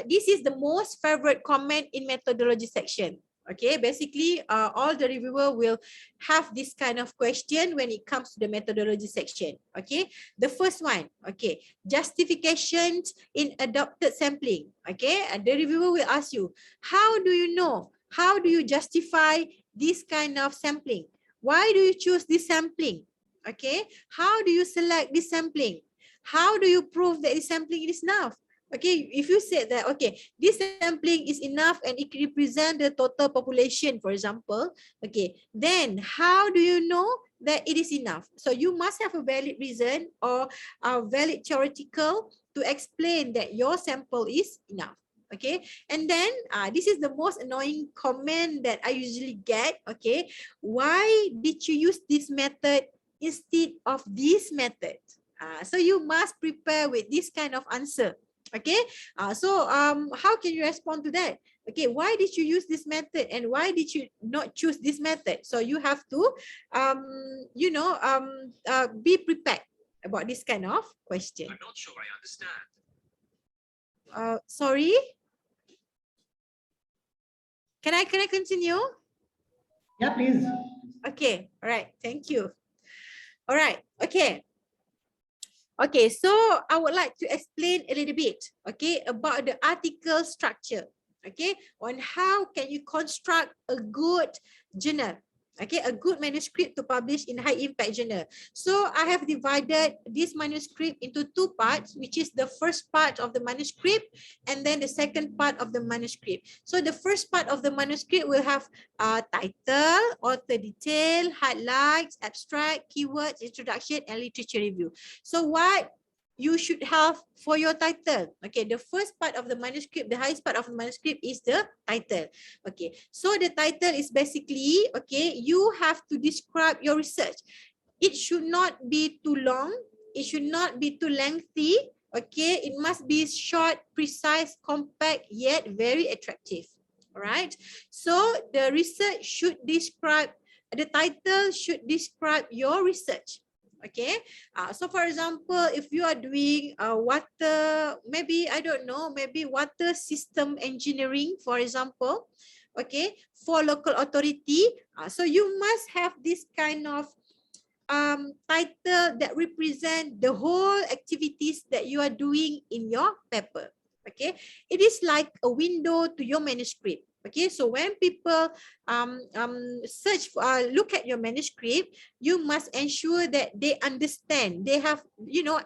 this is the most favorite comment in methodology section. Okay, basically all the reviewer will have this kind of question when it comes to the methodology section. Okay, the first one, okay, justifications in adopted sampling. Okay, and the reviewer will ask you, how do you know, how do you justify this kind of sampling? Why do you choose this sampling? Okay, how do you select this sampling? How do you prove that this sampling is enough? Okay, if you said that, okay, this sampling is enough and it represents the total population, for example, okay, then how do you know that it is enough? So you must have a valid reason or a valid theoretical to explain that your sample is enough. Okay, and then this is the most annoying comment that I usually get. Okay, why did you use this method instead of this method? So you must prepare with this kind of answer. Okay, how can you respond to that? Okay, why did you use this method and why did you not choose this method? So you have to be prepared about this kind of question. I'm not sure I understand. Sorry, can I continue? Yeah, please. Okay, all right, thank you. All right, okay. Okay, so I would like to explain a little bit, okay, about the article structure, okay, on how can you construct a good journal, okay, a good manuscript to publish in high impact journal. So I have divided this manuscript into two parts, which is the first part of the manuscript and then the second part of the manuscript. So the first part of the manuscript will have title, author detail, highlights, abstract, keywords, introduction, and literature review. So what you should have for your title? Okay, the first part of the manuscript, the highest part of the manuscript is the title. Okay, so the title is basically, okay, you have to describe your research. It should not be too long. It should not be too lengthy. Okay, it must be short, precise, compact, yet very attractive. All right, so the research should describe, the title should describe your research. Okay, so for example, if you are doing water, maybe, I don't know, maybe water system engineering, for example, okay, for local authority, so you must have this kind of title that represent the whole activities that you are doing in your paper. Okay, it is like a window to your manuscript. Okay, so when people search for, look at your manuscript, you must ensure that they understand, they have, you know,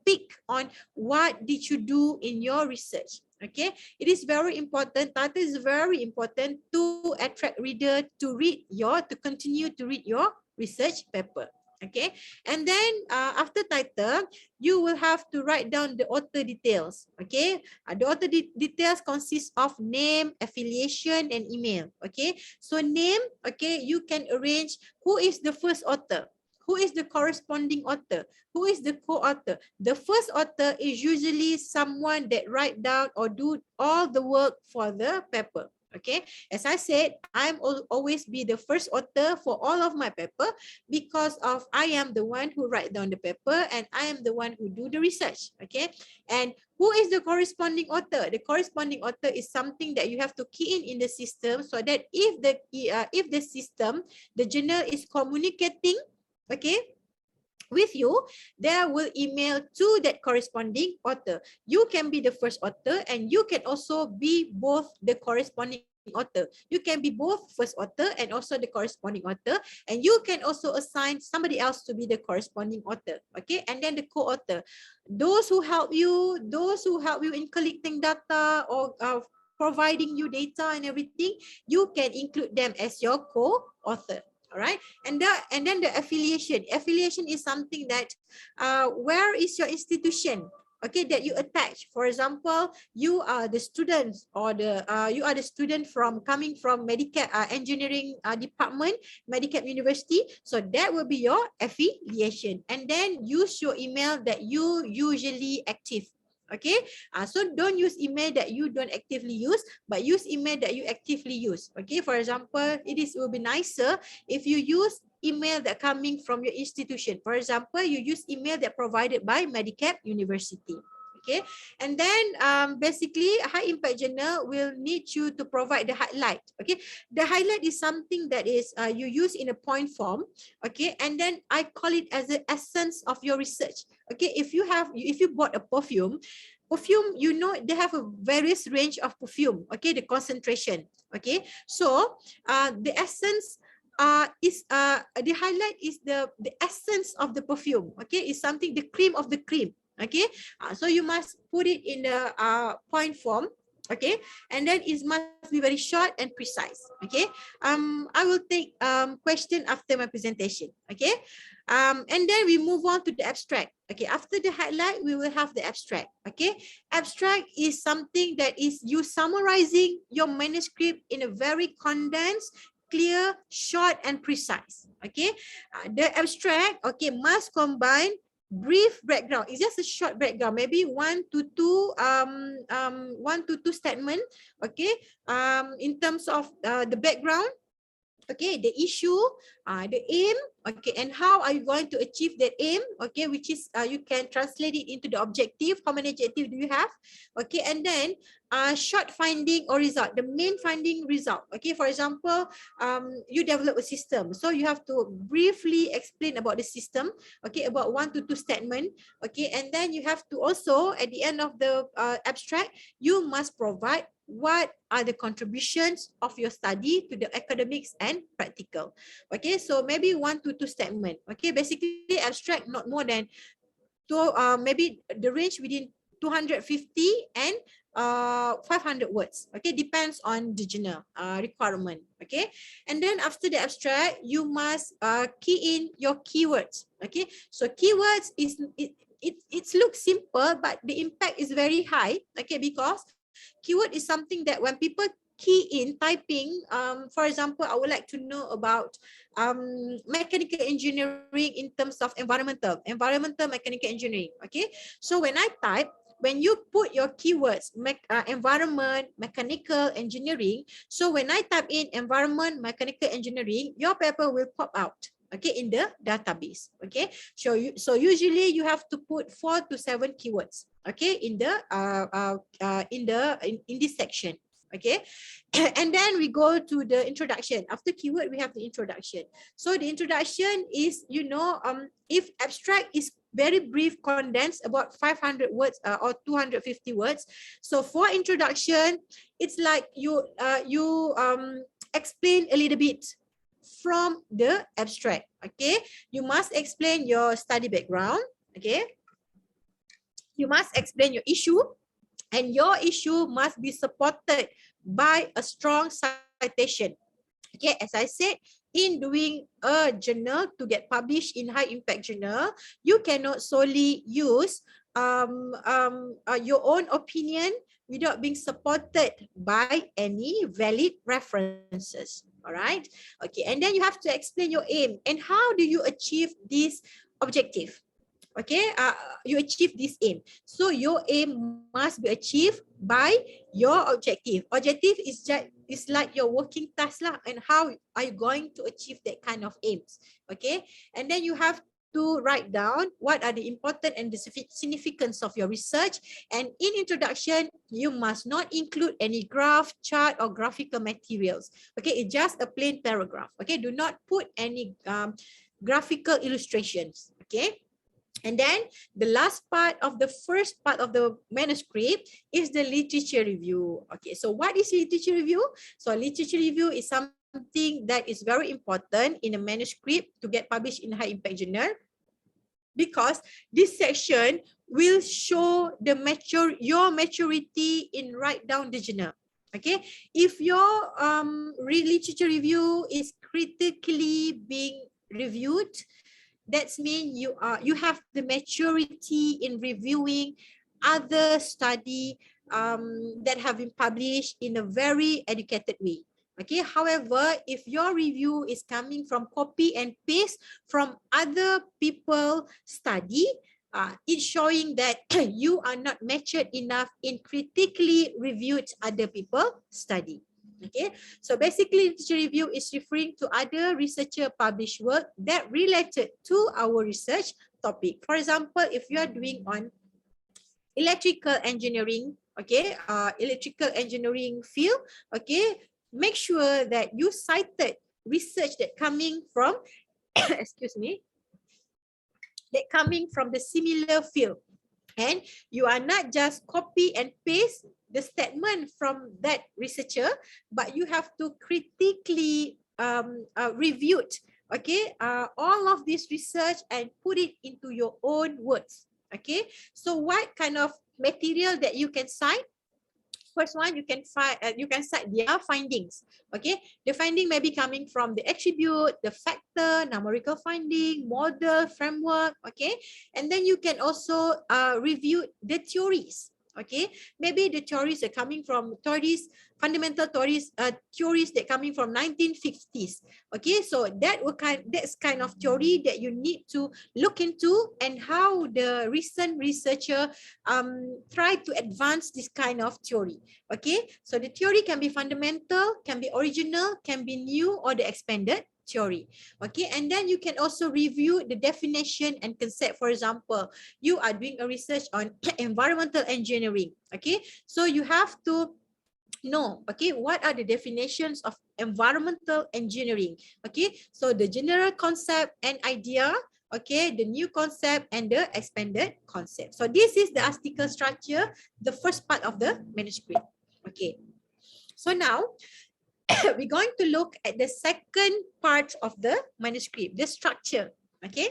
pick on what did you do in your research. Okay, it is very important. Title is very important to attract reader to read your, to continue to read your research paper. Okay, and then after title, you will have to write down the author details. Okay, the author details consist of name, affiliation, and email. Okay, so name, okay, you can arrange who is the first author, who is the corresponding author, who is the co-author. The first author is usually someone that write down or do all the work for the paper. Okay, as I said, I'm always be the first author for all of my paper because of I am the one who write down the paper and I am the one who do the research. Okay, and who is the corresponding author? The corresponding author is something that you have to key in the system so that if the system, the journal is communicating, okay, with you, they will email to that corresponding author. You can be the first author and you can also be both the corresponding author. You can be both first author and also the corresponding author, and you can also assign somebody else to be the corresponding author. Okay, and then the co-author, those who help you in collecting data or providing you data and everything, you can include them as your co-author. All right, and then the affiliation is something that where is your institution, okay, that you attach. For example, you are the students or you are the student from coming from medical engineering department, medical university, so that will be your affiliation. And then use your email that you usually active. Okay, so don't use email that you don't actively use, but use email that you actively use. Okay, for example, will be nicer if you use email that coming from your institution. For example, you use email that provided by Medicap University. Okay, and then basically high impact journal will need you to provide the highlight. Okay, the highlight is something that is you use in a point form. Okay, and then I call it as the essence of your research. Okay, if you bought a perfume, you know they have a various range of perfume. Okay, the concentration. Okay, so the essence is the highlight is the essence of the perfume. Okay, is something, the cream of the cream. Okay, so you must put it in the point form. Okay, and then it must be very short and precise. Okay, I will take question after my presentation. Okay, and then we move on to the abstract. Okay, after the highlight we will have the abstract. Okay, abstract is something that is you summarizing your manuscript in a very condensed, clear, short and precise. Okay, the abstract, okay, must combine brief background. It's just a short background, maybe one to two statement. Okay, in terms of the background, okay, the issue, the aim, okay, and how are you going to achieve that aim, okay, which is you can translate it into the objective. How many objectives do you have? Okay, and then short finding or result, the main finding result. Okay, for example, you develop a system, so you have to briefly explain about the system, okay, about 1 to 2 statement. Okay, and then you have to also at the end of the abstract, you must provide what are the contributions of your study to the academics and practical. Okay, so maybe 1 to 2 statement. Okay, basically abstract not more than maybe the range within 250 and 500 words. Okay, depends on the journal requirement. Okay, and then after the abstract, you must key in your keywords. Okay, so keywords is it looks simple, but the impact is very high. Okay, because keyword is something that when people key in typing, for example, I would like to know about mechanical engineering in terms of environmental mechanical engineering. Okay, so when I type, when you put your keywords environment, mechanical engineering, so when I type in environment, mechanical engineering, your paper will pop out, okay, in the database. Okay, so usually you have to put 4 to 7 keywords, okay, in this section. Okay, and then we go to the introduction. After keyword, we have the introduction. So the introduction is, you know, if abstract is very brief, condensed, about 500 words or 250 words. So for introduction, it's like you explain a little bit from the abstract. Okay, you must explain your study background. Okay, you must explain your issue, and your issue must be supported by a strong citation. Okay, as I said, in doing a journal to get published in high impact journal, you cannot solely use your own opinion without being supported by any valid references. All right. Okay, and then you have to explain your aim and how do you achieve this objective. Okay, you achieve this aim. So your aim must be achieved by your objective. Objective is like your working task lah, and how are you going to achieve that kind of aims. Okay, and then you have to write down what are the important and the significance of your research. And in introduction, you must not include any graph, chart, or graphical materials. Okay, it's just a plain paragraph. Okay, do not put any graphical illustrations. Okay. And then the last part of the first part of the manuscript is the literature review. Okay, so what is literature review? So literature review is something that is very important in a manuscript to get published in high impact journal, because this section will show the your maturity in write down the journal. Okay, if your literature review is critically being reviewed, that's mean you have the maturity in reviewing other study that have been published in a very educated way. Okay, however, if your review is coming from copy and paste from other people study, it's showing that you are not matured enough in critically reviewed other people study. Okay, so basically literature review is referring to other researcher published work that related to our research topic. For example, if you are doing on electrical engineering, okay, electrical engineering field, okay, make sure that you cited research that coming from, excuse me, that coming from the similar field. And you are not just copy and paste the statement from that researcher, but you have to critically review, okay, all of this research and put it into your own words. Okay, so what kind of material that you can cite? First one, you can cite their findings. Okay, the finding may be coming from the attribute, the factor, numerical finding, model, framework. Okay, and then you can also review the theories. Okay, maybe the theories are coming from fundamental theories that coming from 1950s. Okay, so that's kind of theory that you need to look into, and how the recent researcher try to advance this kind of theory. Okay, so the theory can be fundamental, can be original, can be new, or the expanded theory. Okay, and then you can also review the definition and concept. For example, you are doing a research on environmental engineering. Okay, so you have to know, okay, what are the definitions of environmental engineering. Okay, so the general concept and idea, okay, the new concept and the expanded concept. So this is the article structure, the first part of the manuscript. Okay, so now we're going to look at the second part of the manuscript, the structure. Okay.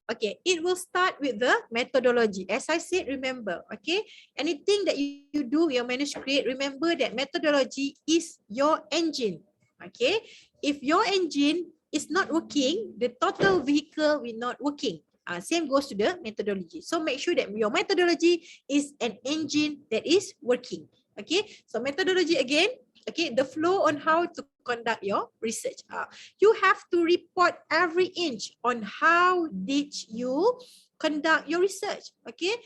Okay, it will start with the methodology. As I said, remember, okay, anything that you do your manuscript, remember that methodology is your engine. Okay, if your engine is not working, the total vehicle will not working. Same goes to the methodology. So make sure that your methodology is an engine that is working. Okay, so methodology again, okay, the flow on how to conduct your research. You have to report every inch on how did you conduct your research. Okay,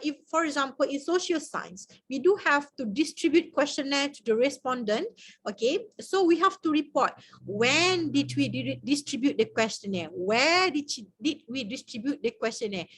if for example in social science, we do have to distribute questionnaire to the respondent. Okay, so we have to report when did we distribute the questionnaire, where did we distribute the questionnaire,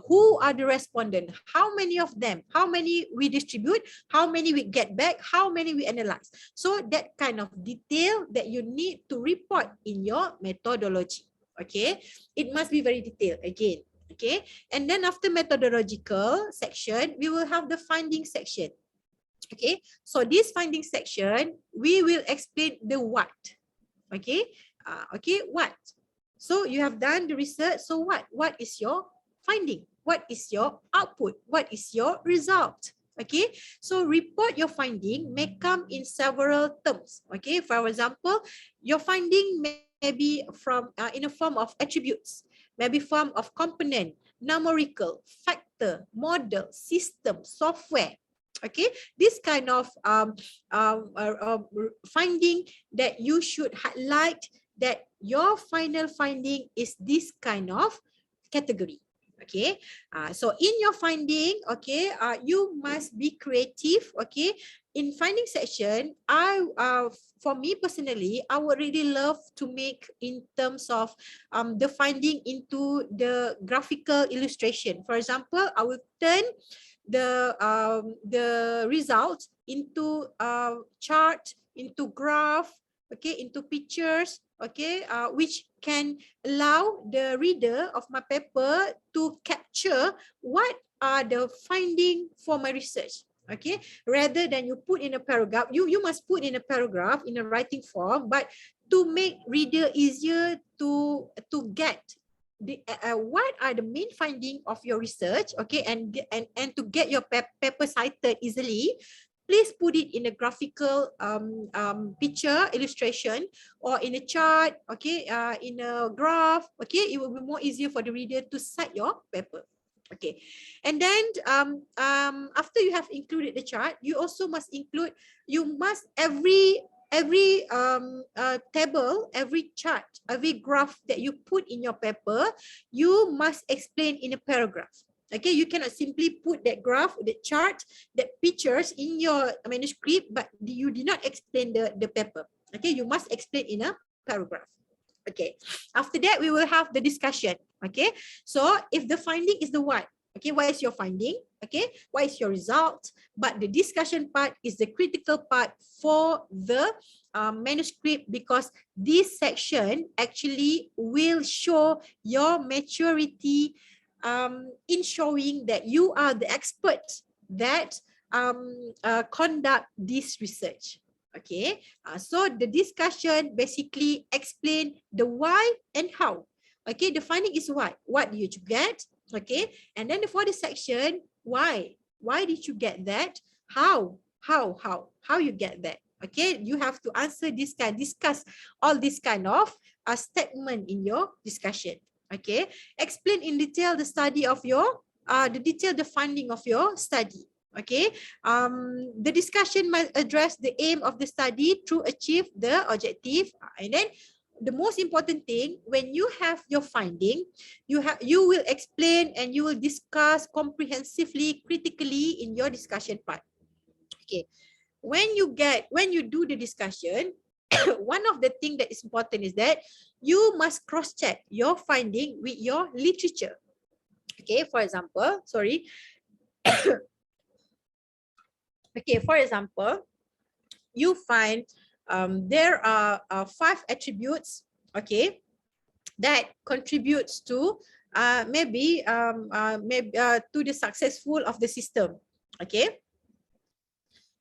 who are the respondent, how many of them, how many we distribute, how many we get back, how many we analyze. So that kind of detail that you need to report in your methodology. Okay, it must be very detailed again. Okay, and then after methodological section, we will have the finding section. Okay, so this finding section, we will explain the what. Okay, okay, what? So you have done the research, so what? What is your finding? What is your output? What is your result? Okay, so report your finding may come in several terms. Okay, for example, your finding may be from in a form of attributes, maybe form of component, numerical, factor, model, system, software. Okay, this kind of finding that you should highlight that your final finding is this kind of category. Okay, so in your finding, okay, you must be creative. Okay, in finding section, for me personally, I would really love to make in terms of the finding into the graphical illustration. For example, I will turn the results into chart, into graph, okay, into pictures, okay, which can allow the reader of my paper to capture what are the finding for my research. Okay, rather than you put in a paragraph, you must put in a paragraph in a writing form, but to make reader easier to get the what are the main finding of your research, okay, and to get your paper cited easily, please put it in a graphical picture illustration or in a chart, okay, in a graph, okay, it will be more easier for the reader to cite your paper. Okay, and then after you have included the chart, you also must include, you must every table, every chart, every graph that you put in your paper, you must explain in a paragraph. Okay, you cannot simply put that graph, the chart, that pictures in your manuscript, but you did not explain the paper. Okay, you must explain in a paragraph. Okay, after that we will have the discussion. Okay, so if the finding is the what, okay, what is your finding, okay, what is your result, but the discussion part is the critical part for the manuscript, because this section actually will show your maturity in showing that you are the expert that conduct this research. Okay, so the discussion basically explain the why and how. Okay, the finding is what did you get? Okay, and then for the section, why did you get that? How you get that? Okay, you have to answer this kind, discuss all this kind of statement in your discussion. Okay, explain in detail the study of your the finding of your study. Okay, the discussion must address the aim of the study to achieve the objective. And then the most important thing, when you have your finding, you will explain and you will discuss comprehensively, critically in your discussion part. Okay, when you do the discussion, one of the thing that is important is that you must cross check your finding with your literature. Okay, for example, sorry. Okay, for example, you find there are 5 attributes, okay, that contributes to maybe to the successful of the system. Okay,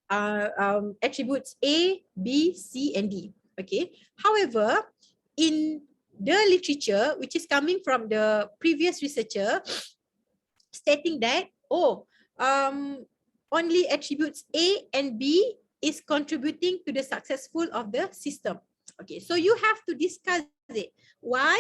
attributes A, B, C, and D. Okay, however, in the literature, which is coming from the previous researcher, stating that, only attributes A and B is contributing to the successful of the system. Okay, so you have to discuss it. Why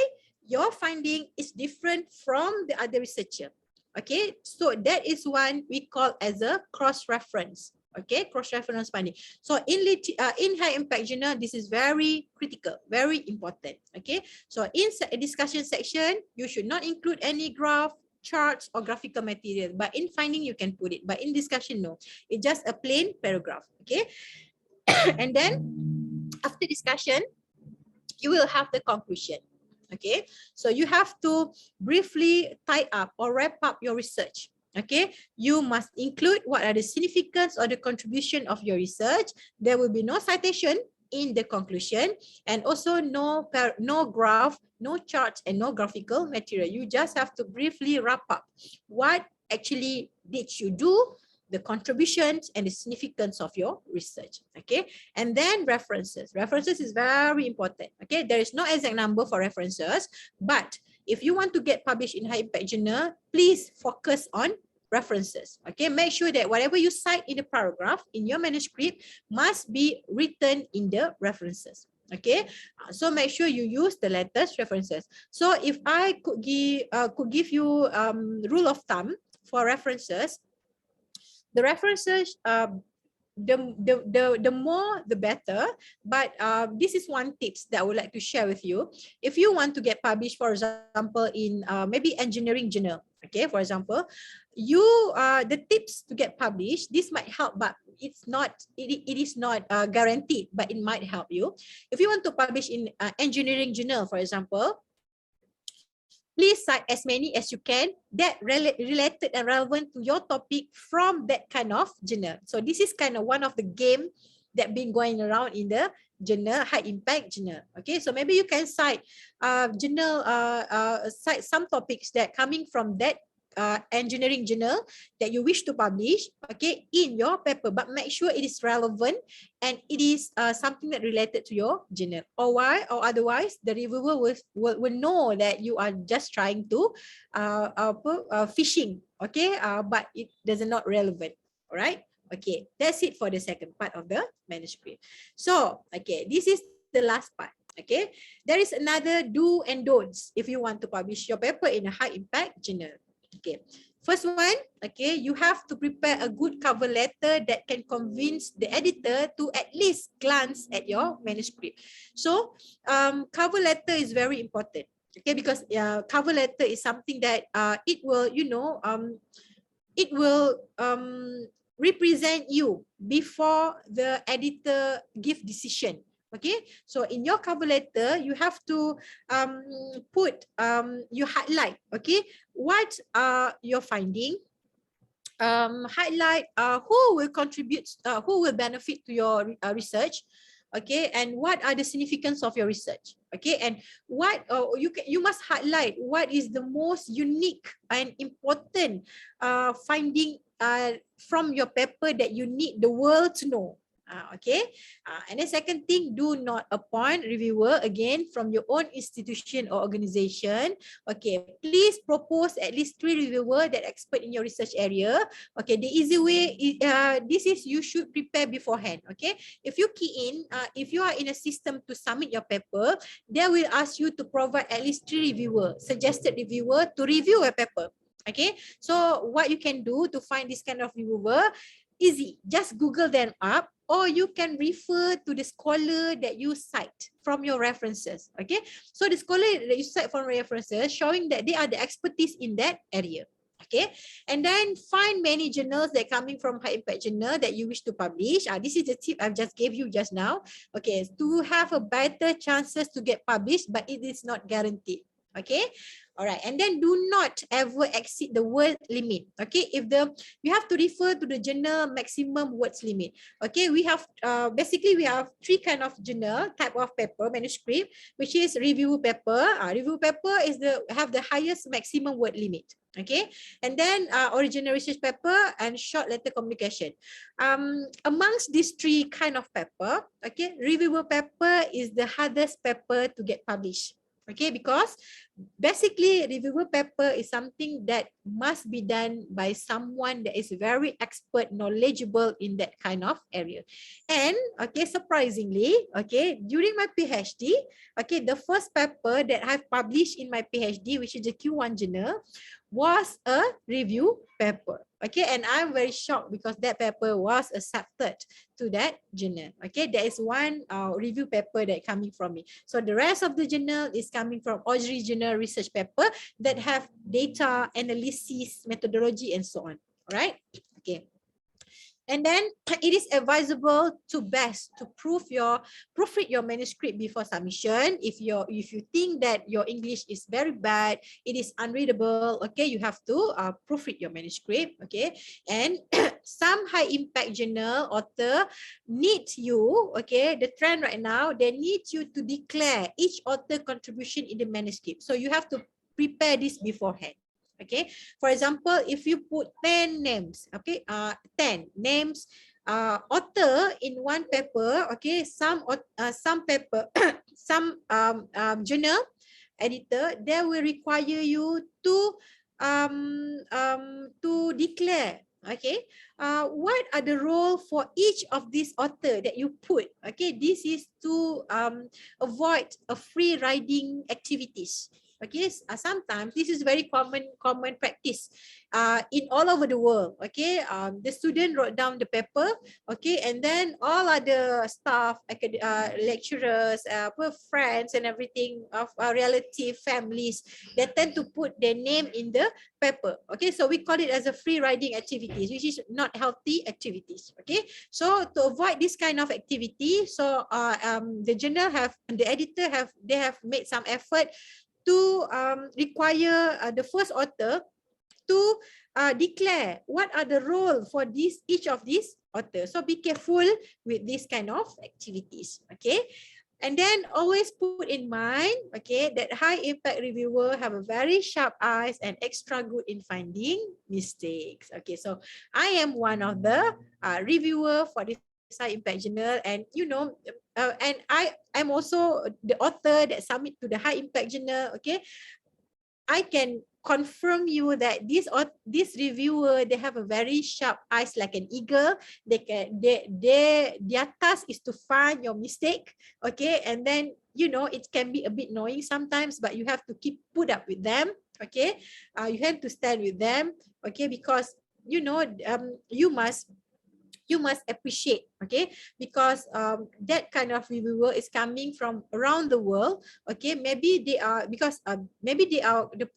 your finding is different from the other researcher. Okay, so that is one we call as a cross-reference. Okay, cross-reference finding. So in high impact journal, this is very critical, very important. Okay, so in a discussion section, you should not include any graph, charts, or graphical material, but in finding you can put it, but in discussion no, it's just a plain paragraph. Okay, and then after discussion you will have the conclusion. Okay, so you have to briefly tie up or wrap up your research. Okay, you must include what are the significance or the contribution of your research. There will be no citation in the conclusion, and also no graph, no charts, and no graphical material. You just have to briefly wrap up what actually did you do, the contributions and the significance of your research. Okay, and then references. References is very important. Okay, there is no exact number for references, but if you want to get published in high impact journal, please focus on references. Okay, make sure that whatever you cite in the paragraph in your manuscript must be written in the references. Okay, so make sure you use the latest references. So if I could give you rule of thumb for references, the references, the more the better, but this is one tips that I would like to share with you. If you want to get published, for example, in maybe engineering journal, okay, for example, you the tips to get published, this might help, but it is not guaranteed, but it might help you. If you want to publish in engineering journal, for example, please cite as many as you can that related and relevant to your topic from that kind of journal. So this is kind of one of the game that been going around in the journal, high impact journal. Okay, so maybe you can cite journal, cite some topics that coming from that engineering journal that you wish to publish, okay, in your paper, but make sure it is relevant and it is something that related to your journal. Or why? Or otherwise, the reviewer will know that you are just trying to fishing, okay, but it does not relevant. All right. Okay, that's it for the second part of the manuscript. So, okay, this is the last part. Okay, there is another do and don'ts if you want to publish your paper in a high impact journal. Okay, first one, okay, you have to prepare a good cover letter that can convince the editor to at least glance at your manuscript. So, cover letter is very important. Okay, because cover letter is something that it will, it will represent you before the editor give decision. Okay, so in your cover letter, you have to put, you highlight, okay, what are your finding, highlight who will contribute, who will benefit to your research, okay, and what are the significance of your research, okay, and what you must highlight what is the most unique and important finding from your paper that you need the world to know. Okay, and the second thing, do not appoint reviewer again from your own institution or organization. Okay, please propose at least 3 reviewer that expert in your research area. Okay, the easy way, this is you should prepare beforehand. Okay, if you key in, if you are in a system to submit your paper, they will ask you to provide at least 3 reviewer, suggested reviewer to review a paper. Okay, so what you can do to find this kind of reviewer, easy, just Google them up, or you can refer to the scholar that you cite from your references. Okay, so the scholar that you cite from references showing that they are the expertise in that area. Okay, and then find many journals that coming from high impact journal that you wish to publish. This is the tip I've just gave you just now. Okay, to have a better chances to get published, but it is not guaranteed. Okay, all right, and then do not ever exceed the word limit. Okay, if you have to refer to the journal maximum words limit. Okay, we have basically we have 3 kind of journal type of paper manuscript, which is review paper. Review paper is have the highest maximum word limit. Okay, and then original research paper and short letter communication. Amongst these 3 kind of paper, okay, reviewer paper is the hardest paper to get published. Okay, because basically reviewer paper is something that must be done by someone that is very expert, knowledgeable in that kind of area. And okay, surprisingly, okay, during my PhD, okay, the first paper that I've published in my PhD, which is the Q1 journal, was a review paper. Okay, and I'm very shocked because that paper was accepted to that journal. Okay, there is one review paper that coming from me. So the rest of the journal is coming from original research paper that have data analysis, methodology, and so on. All right. Okay. And then it is advisable to best to proofread your manuscript before submission. If you think that your English is very bad, it is unreadable, okay, you have to proofread your manuscript, okay. And some high impact journal author need you, okay, the trend right now, they need you to declare each author contribution in the manuscript. So you have to prepare this beforehand. Okay, for example, if you put 10 names, okay, 10 names author in one paper, okay, some paper some journal editor, they will require you to declare, okay, what are the role for each of these author that you put. Okay, this is to avoid a free riding activities. Okay, sometimes this is very common practice in all over the world. Okay, the student wrote down the paper, okay, and then all other staff, lecturers, friends and everything of relative families, they tend to put their name in the paper. Okay, so we call it as a free riding activities, which is not healthy activities. Okay, so to avoid this kind of activity, so the editor have made some effort to require the first author to declare what are the role for each of these author. So be careful with this kind of activities. Okay. And then always put in mind, okay, that high impact reviewer have a very sharp eyes and extra good in finding mistakes. Okay, so I am one of the reviewer for this high impact journal, and and I'm also the author that submit to the high impact journal. Okay, I can confirm you that this reviewer, they have a very sharp eyes like an eagle. Their task is to find your mistake. Okay, and then it can be a bit annoying sometimes, but you have to keep put up with them. Okay, you have to stand with them. Okay, because you must appreciate, okay, because that kind of reviewer is coming from around the world. Okay, maybe they are maybe they are the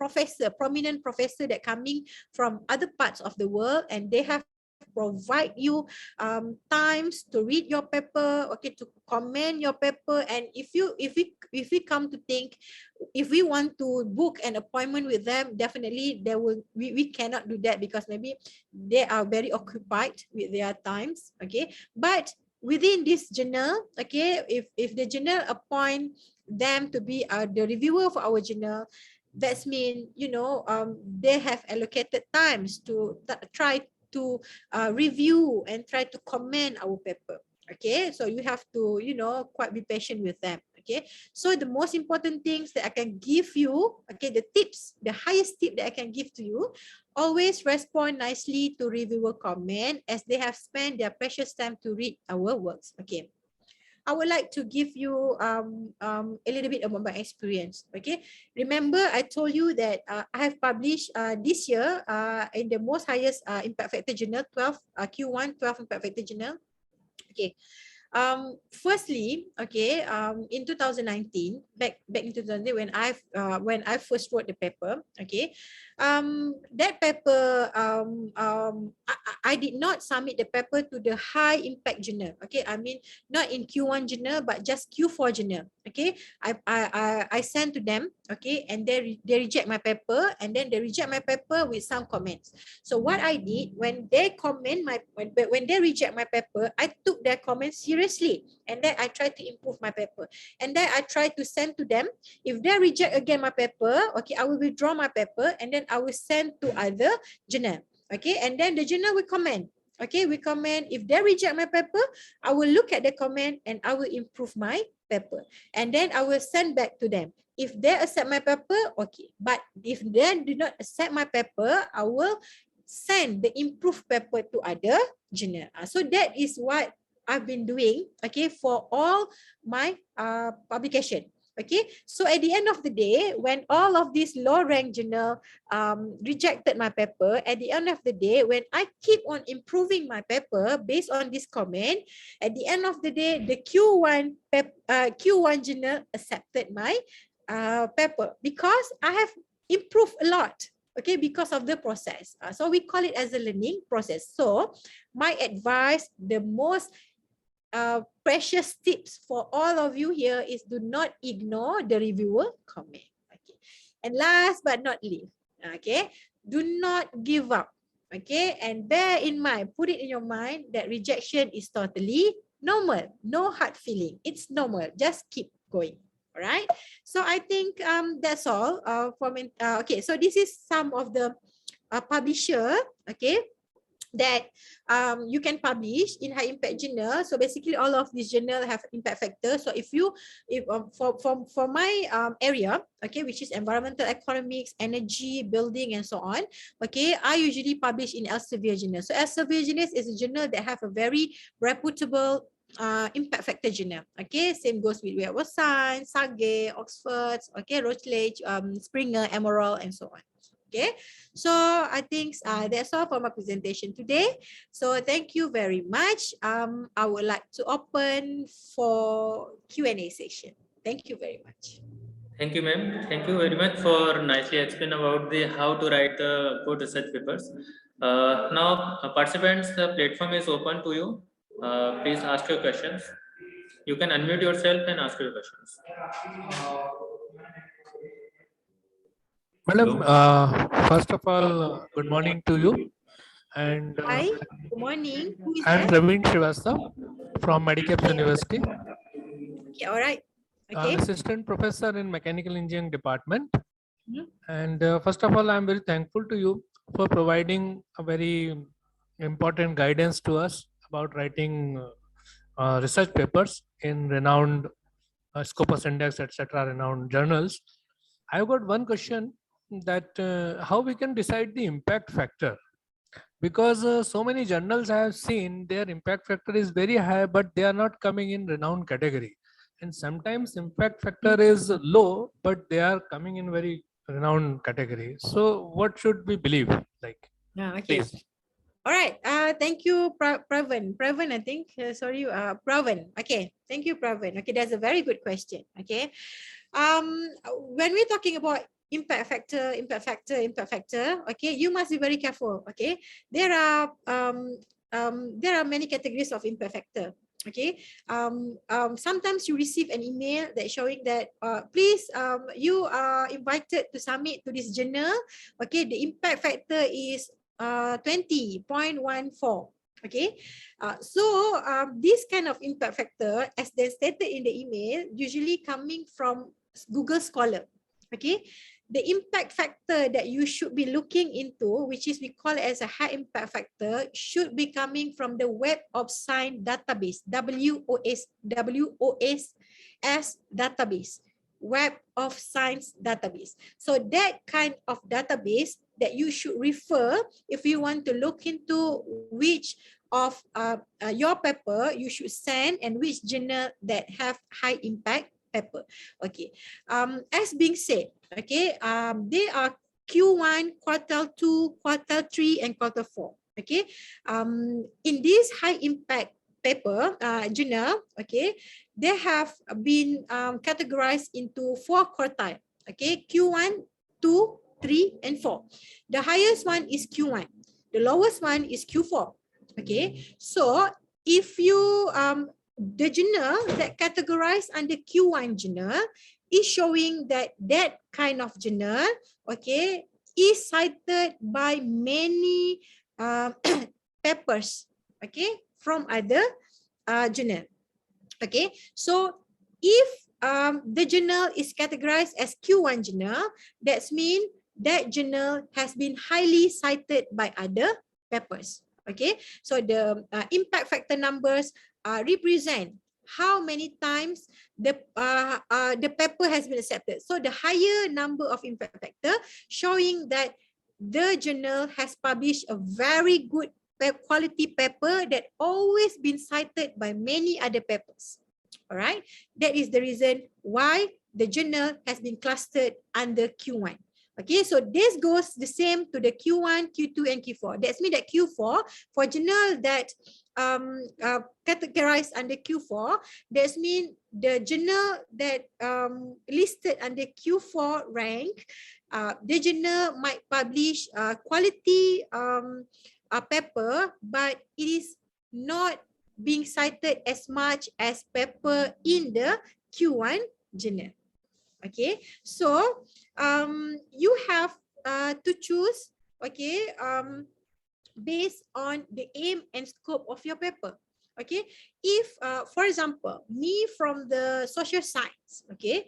prominent professor that coming from other parts of the world, and they have provide you times to read your paper, okay, to comment your paper. And if we come to think, if we want to book an appointment with them, definitely we cannot do that, because maybe they are very occupied with their times. Okay, but within this journal, okay, if the journal appoint them to be the reviewer for our journal, that's mean they have allocated times to try to review and try to comment our paper. Okay, so you have to quite be patient with them. Okay, so the most important things that I can give you, okay, the tips, the highest tip that I can give to you: always respond nicely to reviewer comment, as they have spent their precious time to read our works. Okay, I would like to give you a little bit about my experience. Okay, remember I told you that I have published this year in the most highest impact factor journal, 12 Q1 12 impact factor journal. Okay, firstly, okay, in 2019, back in 2019, when I first wrote the paper, okay, that paper, I did not submit the paper to the high impact journal. Okay, I mean not in Q1 journal, but just Q4 journal. Okay, I sent to them. Okay, and they reject my paper, and then they reject my paper with some comments. So what I did, when they when they reject my paper, I took their comments seriously, and then I tried to improve my paper, and then I tried to send to them. If they reject again my paper, okay, I will withdraw my paper, and then I will send to other journal. Okay, and then the journal will comment. Okay, we comment. If they reject my paper, I will look at the comment and I will improve my paper, and then I will send back to them. If they accept my paper, okay. But if they do not accept my paper, I will send the improved paper to other journal. So that is what I've been doing, okay, for all my publication. Okay, so at the end of the day, when all of these low rank journal rejected my paper, at the end of the day, when I keep on improving my paper based on this comment, at the end of the day, the Q1 journal accepted my paper, because I have improved a lot. Okay, because of the process. So we call it as a learning process. So my advice, the most precious tips for all of you here is, do not ignore the reviewer comment. Okay, and last but not least, okay, do not give up. Okay, and bear in mind, put it in your mind that rejection is totally normal. No hard feeling. It's normal. Just keep going. All right. So I think that's all okay, so this is some of the publisher, okay, that you can publish in high impact journal. So basically all of these journal have impact factor. So if for my area, okay, which is environmental economics, energy, building, and so on, okay, I usually publish in Elsevier journal. So Elsevier journal is a journal that have a very reputable impact factor journal. Okay, same goes with Web of Science, Sage, Oxford, okay, Routledge, Springer, Emerald, and so on. Okay, so I think that's all for my presentation today. So thank you very much. I would like to open for Q&A session. Thank you very much. Thank you, ma'am. Thank you very much for nicely explain about the how to write the good research papers. Now, participants, the platform is open to you. Please ask your questions. You can unmute yourself and ask your questions. Madam, first of all, good morning to you. And Hi, good morning. Who is I'm that? Ravin Srivastav from Medicaps Okay, University, okay, all right. Okay. assistant professor in mechanical engineering department. Mhm. And first of all, I'm very thankful to you for providing a very important guidance to us about writing research papers in renowned Scopus Index, etc., renowned journals. I've got one question that how we can decide the impact factor, because so many journals I have seen their impact factor is very high, but they are not coming in renowned category. And sometimes impact factor is low, but they are coming in very renowned category. So what should we believe? Like, Okay. please. All right. Thank you, Pravin. Pravin, I think. Sorry, Pravin. Okay. Thank you, Pravin. Okay, that's a very good question. Okay. When we're talking about impact factor, okay, you must be very careful. Okay, there are many categories of impact factor. Okay, sometimes you receive an email that showing that please you are invited to submit to this journal. Okay, the impact factor is 20.14. Okay, so this kind of impact factor, as they stated in the email, usually coming from Google Scholar. Okay, the impact factor that you should be looking into, which is we call it as a high impact factor, should be coming from the Web of Science database, WOS database. Web of Science database. So that kind of database that you should refer if you want to look into which of your paper you should send and which journal that have high impact paper. Okay. As being said, okay, they are Q1, quarter 2, quarter 3, and quarter 4. Okay. In this high impact paper journal, okay, they have been categorized into 4 quartile. Okay, Q1, 2, 3, and 4. The highest one is Q1. The lowest one is Q4. Okay, so if you the journal that categorized under Q1 journal is showing that that kind of journal, okay, is cited by many papers, okay, from other journal. Okay, so if the journal is categorized as Q1 journal, that means that journal has been highly cited by other papers. Okay, so the impact factor numbers represent how many times the paper has been accepted. So the higher number of impact factor showing that the journal has published a very good quality paper that always been cited by many other papers. All right, that is the reason why the journal has been clustered under Q1. Okay, so this goes the same to the Q1, Q2, and Q4. That's mean that Q4, for journal that categorized under Q4, that's mean the journal that listed under Q4 rank, the journal might publish quality paper, but it is not being cited as much as paper in the Q1 journal. Okay, so you have to choose, okay, based on the aim and scope of your paper. Okay, if for example, me from the social science, okay,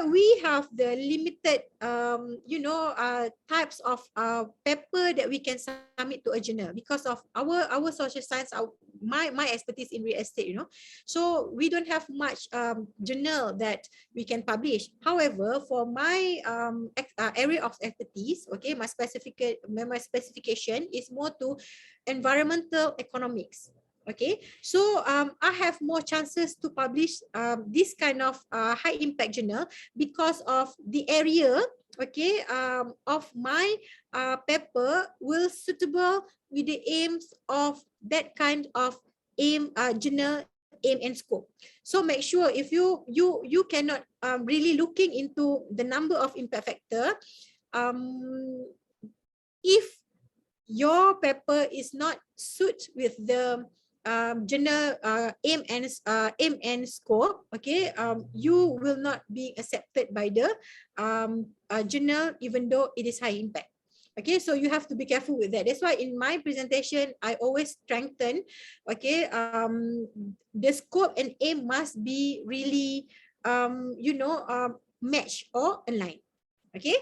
we have the limited types of paper that we can submit to a journal because of our social science, my expertise in real estate, so we don't have much journal that we can publish. However, for my area of expertise, okay, my specification is more to environmental economics. Okay, so I have more chances to publish this kind of high impact journal because of the area, okay, of my paper will suitable with the aims of that kind of journal aim and scope. So make sure if you cannot really looking into the number of impact factor, if your paper is not suit with the journal aim and scope, okay, you will not be accepted by the journal even though it is high impact. Okay, so you have to be careful with that. That's why in my presentation, I always strengthen, okay, the scope and aim must be really, match or align. Okay,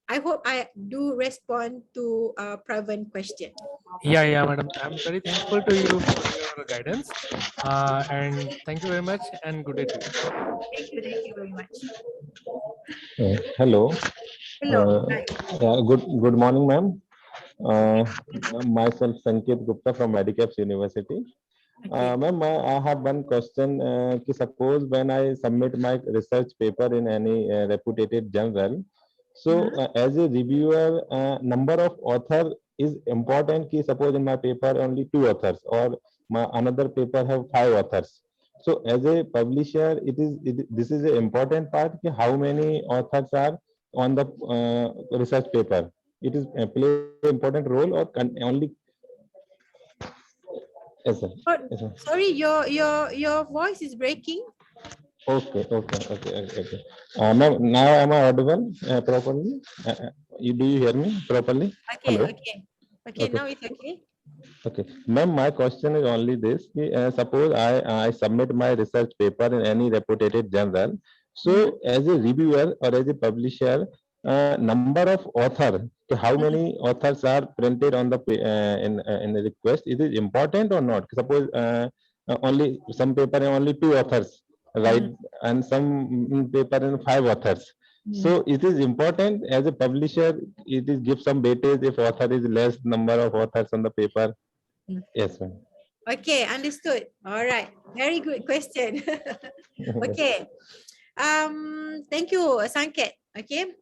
I hope I do respond to Pravan question. Yeah, madam. I'm very thankful to you for your guidance. And thank you very much and good day to you. Thank you very much. Hello. Hello. Hi. Good morning, ma'am. Myself Sanket Gupta from Medicaps University. Okay. Ma'am, I have one question. Suppose when I submit my research paper in any reputed journal, so as a reviewer, number of author is important. Suppose in my paper only 2 authors, or my another paper have 5 authors. So as a publisher, this is an important part. How many authors are on the research paper? It is play important role, or only. Yes, sir. Oh, Yes, sir. sorry, your voice is breaking. Okay. Ma'am, now am I audible properly? Do you hear me properly? Okay, Hello. okay. Okay. Now it's okay. Okay. Ma'am, my question is only this. Suppose I submit my research paper in any reputed journal. So as a reviewer or as a publisher, number of author, how many authors are printed on the in the request? Is it important or not? Suppose only some paper only 2 authors, right? And some paper in 5 authors. So it is important as a publisher. It is give some weightage if author is less number of authors on the paper. Yes, ma'am. Okay, understood. All right. Very good question. Okay. Thank you, Sanket. Okay.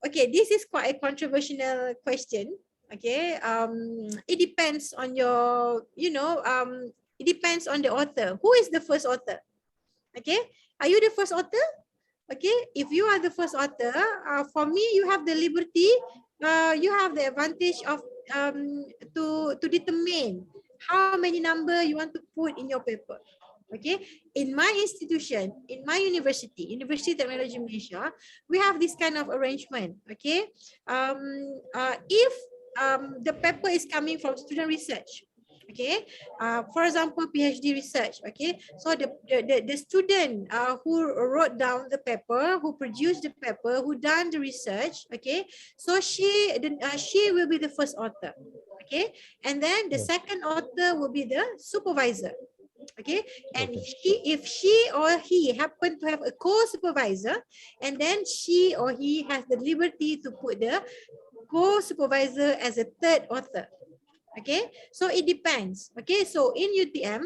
Okay, this is quite a controversial question. Okay. It depends on your, it depends on the author. Who is the first author? Okay. Are you the first author? Okay. If you are the first author, for me, you have the liberty, you have the advantage of to determine how many number you want to put in your paper. Okay, in my institution, in my University Technology Malaysia, we have this kind of arrangement. Okay, if the paper is coming from student research, okay, for example, PhD research, okay, so the student who wrote down the paper, who produced the paper, who done the research, okay, so she will be the first author, okay, and then the second author will be the supervisor. Okay, and if she or he happen to have a co-supervisor, and then she or he has the liberty to put the co-supervisor as a third author. Okay, so it depends. Okay, so in UTM,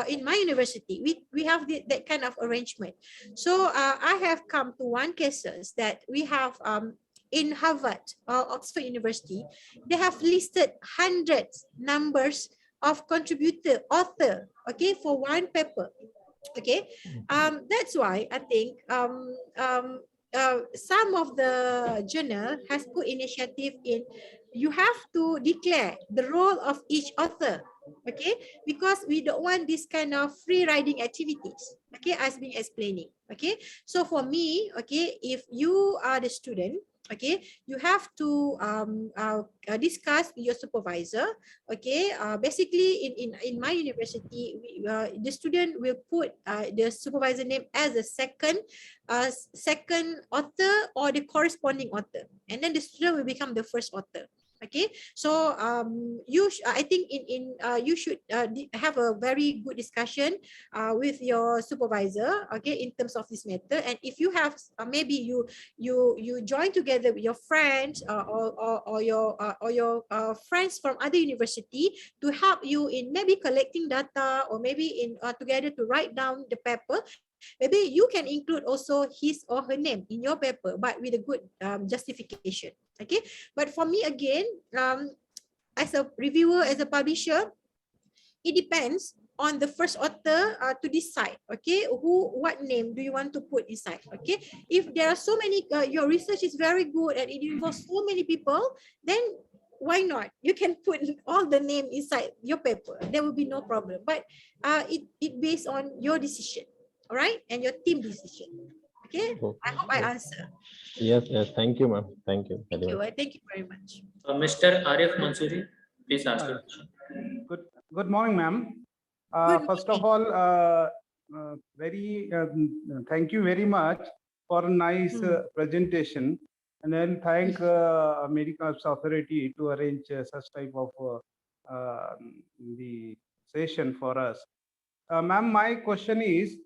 in my university, we have that kind of arrangement. So I have come to one cases that we have in Harvard or Oxford University, they have listed hundreds numbers of contributor author, okay, for one paper. Okay, that's why I think some of the journal has put initiative in, you have to declare the role of each author, okay, because we don't want this kind of free riding activities, okay, as been explaining. Okay, so for me, okay, if you are the student, okay, you have to discuss with your supervisor. Okay, basically in my university, the student will put the supervisor name as the second author or the corresponding author, and then the student will become the first author. Okay, so I think you should have a very good discussion with your supervisor, okay, in terms of this matter. And if you have maybe you join together with your friends or your friends from other university to help you in maybe collecting data, or maybe in together to write down the paper. Maybe you can include also his or her name in your paper, but with a good justification. Okay, but for me again, as a reviewer, as a publisher, it depends on the first author to decide, okay, what name do you want to put inside. Okay, if there are so many, your research is very good and it involves so many people, then why not? You can put all the name inside your paper. There will be no problem. But it based on your decision, all right, and your team decision. Okay, I hope I Okay. answer. Yes, yes. Thank you, ma'am. Thank you Thank very you. much. Thank you very much. Mr. Arif Mansoori, please ask your Uh, question. Good morning, ma'am. Good First of morning. all, thank you very much for a nice presentation, and then thank America's authority to arrange such type of the session for us. Ma'am, my question is,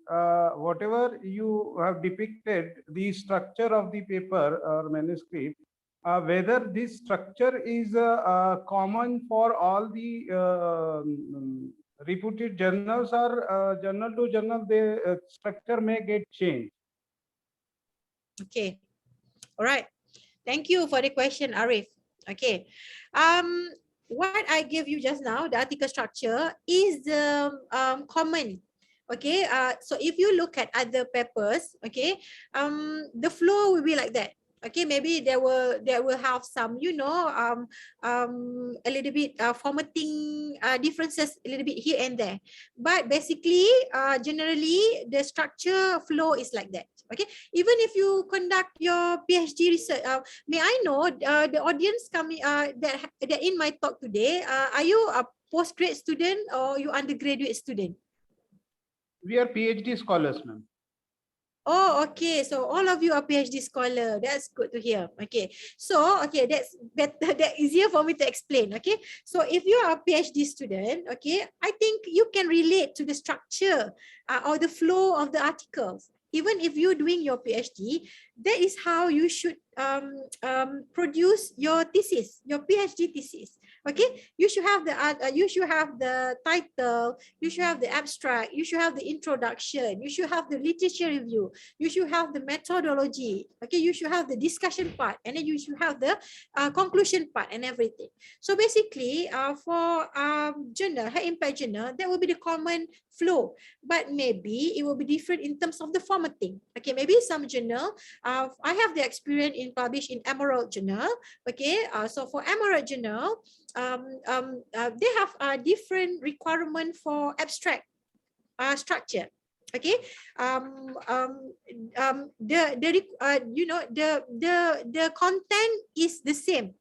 whatever you have depicted, the structure of the paper or manuscript, whether this structure is common for all the reputed journals, or journal to journal, the structure may get changed. Okay. All right. Thank you for the question, Arif. Okay. What I gave you just now, the article structure, is common. Okay. So if you look at other papers, okay, the flow will be like that. Okay, maybe they will have some, a little bit formatting differences a little bit here and there, but basically, generally the structure flow is like that. Okay, even if you conduct your PhD research, may I know the audience coming that in my talk today, are you a postgrad student or you undergraduate student? We are PhD scholars, ma'am. Oh, okay. So all of you are PhD scholar. That's good to hear. Okay. So, okay, that's better. That easier for me to explain. Okay. So if you are a PhD student, okay, I think you can relate to the structure or the flow of the articles. Even if you're doing your PhD, that is how you should produce your thesis, your PhD thesis. Okay, you should have the title, you should have the abstract, you should have the introduction, you should have the literature review, you should have the methodology. Okay, you should have the discussion part, and then you should have the conclusion part and everything. So basically, for journal, high impact journal, that will be the common flow, but maybe it will be different in terms of the formatting. Okay, maybe some journal, I have the experience in published in Emerald Journal. Okay, so for Emerald Journal, they have a different requirement for abstract structure. Okay, the content is the same,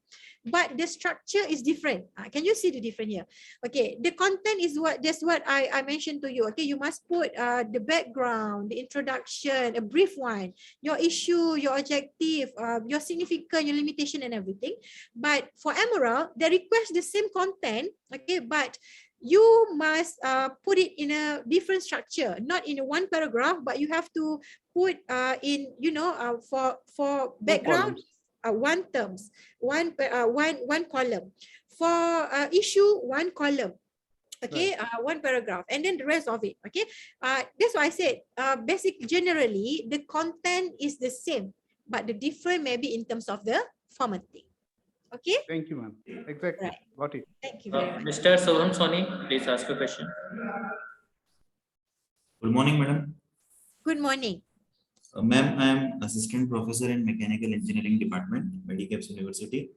but the structure is different. Can you see the difference here? Okay, the content is that's what I mentioned to you. Okay, you must put the background, the introduction, a brief one, your issue, your objective, your significance, your limitation, and everything. But for Emerald, they request the same content. Okay, but you must put it in a different structure, not in a one paragraph, but you have to put in, for background, one terms, one column, for issue, one column. Okay, one paragraph, and then the rest of it. Okay, that's why I said basic, generally the content is the same, but the different maybe in terms of the formatting. Okay. Thank you, ma'am. Exactly. Right. Got it. Thank you very much. Mr. Soham Soni, please ask a question. Good morning, madam. Good morning. Ma'am, I am assistant professor in mechanical engineering department, Medicaps University.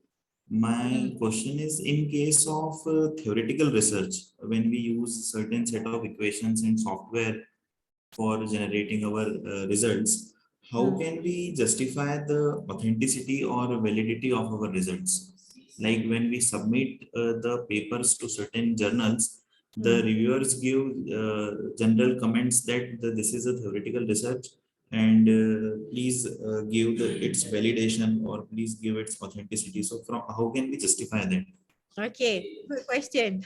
My question is, in case of theoretical research, when we use certain set of equations in software for generating our results, how can we justify the authenticity or validity of our results? Like when we submit the papers to certain journals, the reviewers give general comments that this is a theoretical research, and please give its validation, or please give its authenticity. So from how can we justify that? Okay, good question.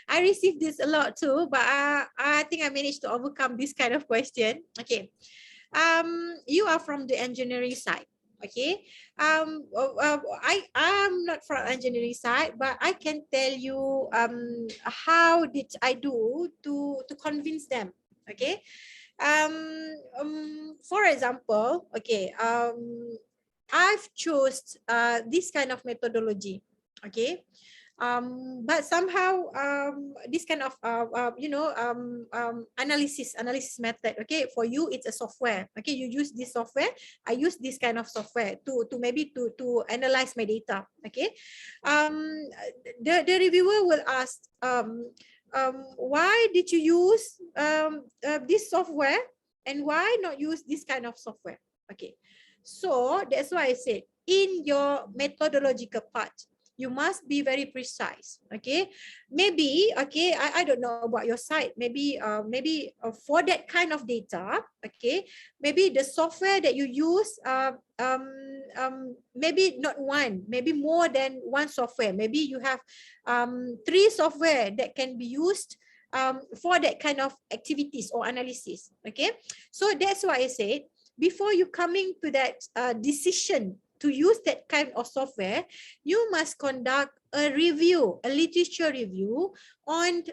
I received this a lot too, but I think I managed to overcome this kind of question. Okay, you are from the engineering side. Okay, I am not from engineering side, but I can tell you how did I do to convince them. Okay, for example, okay, I've chose this kind of methodology. Okay, but somehow this kind of analysis method. Okay, for you it's a software. Okay, you use this software. I use this kind of software to maybe to analyze my data. Okay, the reviewer will ask, why did you use this software And why not use this kind of software? Okay, so that's why I said in your methodological part, you must be very precise. Okay, maybe, okay, I don't know about your site. Maybe for that kind of data, okay, maybe the software that you use, maybe not one, maybe more than one software. Maybe you have 3 software that can be used for that kind of activities or analysis. Okay, so that's why I said, before you coming to that decision to use that kind of software, you must conduct a review, a literature review on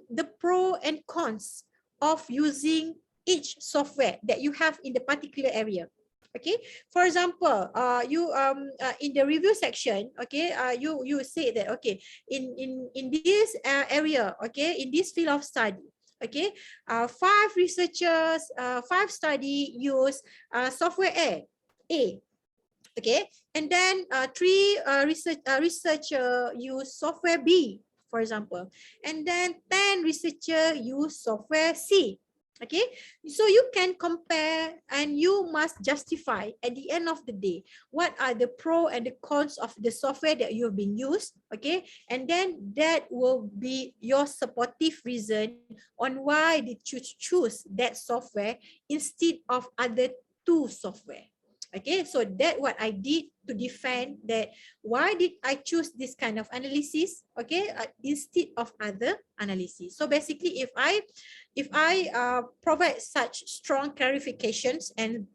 the pro and cons of using each software that you have in the particular area. Okay, for example, you in the review section, okay, you say that, okay, in this area, okay, in this field of study, okay, 5 researchers, 5 study use software A, okay, and then 3 researcher use software B, for example, and then 10 researcher use software C. Okay, so you can compare and you must justify at the end of the day what are the pro and the cons of the software that you've been used. Okay, and then that will be your supportive reason on why did you choose that software instead of other 2 software. Okay, so that what I did to defend that why did I choose this kind of analysis, okay, instead of other analysis. So basically, if I provide such strong clarifications and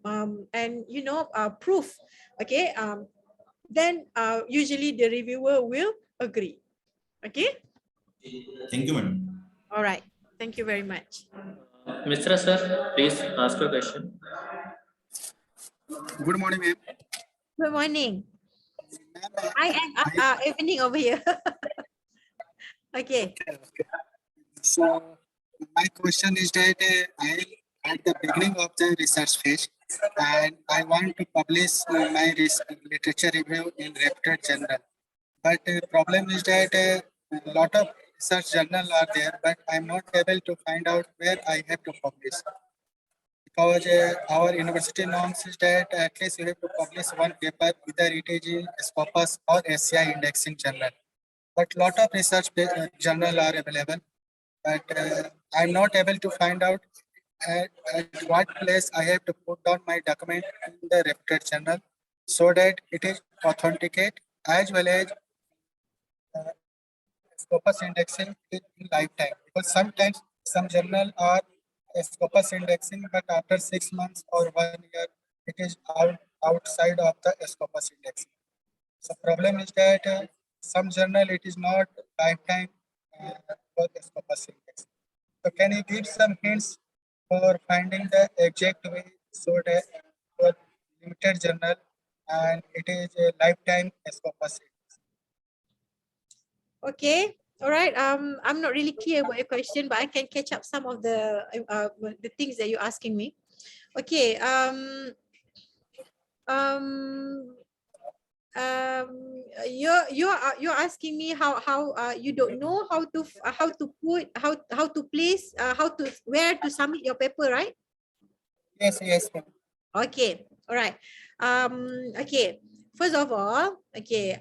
you know proof, okay, then usually the reviewer will agree. Okay. Thank you, madam. All right. Thank you very much. Mr. Sir, please ask your question. Good morning, ma'am. Good morning. I am evening over here. Okay. So my question is that I at the beginning of the research phase, and I want to publish my literature review in reputed journal. But problem is that a lot of research journal are there, but I'm not able to find out where I have to publish. Because our university norms is that at least you have to publish one paper, either it is in Scopus or SCI indexing journal. But lot of research journal are available, but I'm not able to find out at what place I have to put down my document in the reputed journal so that it is authenticate as well as Scopus indexing in lifetime. Because sometimes some journal are Scopus indexing, but after 6 months or 1 year, it is outside of the Scopus indexing. So problem is that some journal it is not lifetime for the Scopus index. So can you give some hints for finding the exact way so that for limited journal and it is a lifetime Scopus index? Okay. All right. I'm not really clear about your question, but I can catch up some of the things that you're asking me. Okay. You're asking me how you don't know how to put how to place how to where to submit your paper, right? Yes, yes, ma'am. Okay, all right. Okay. First of all, okay,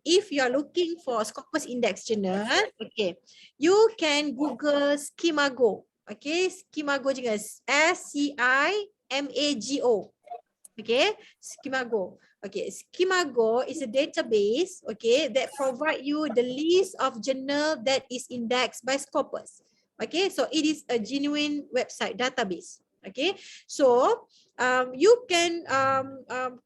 if you are looking for Scopus Index Journal, okay, you can Google Schemago. Okay, Schemago juga SCIMAGO. Okay, Schemago. Okay, Schemago is a database, okay, that provide you the list of journal that is indexed by Scopus. Okay, so it is a genuine website database. Okay, so you can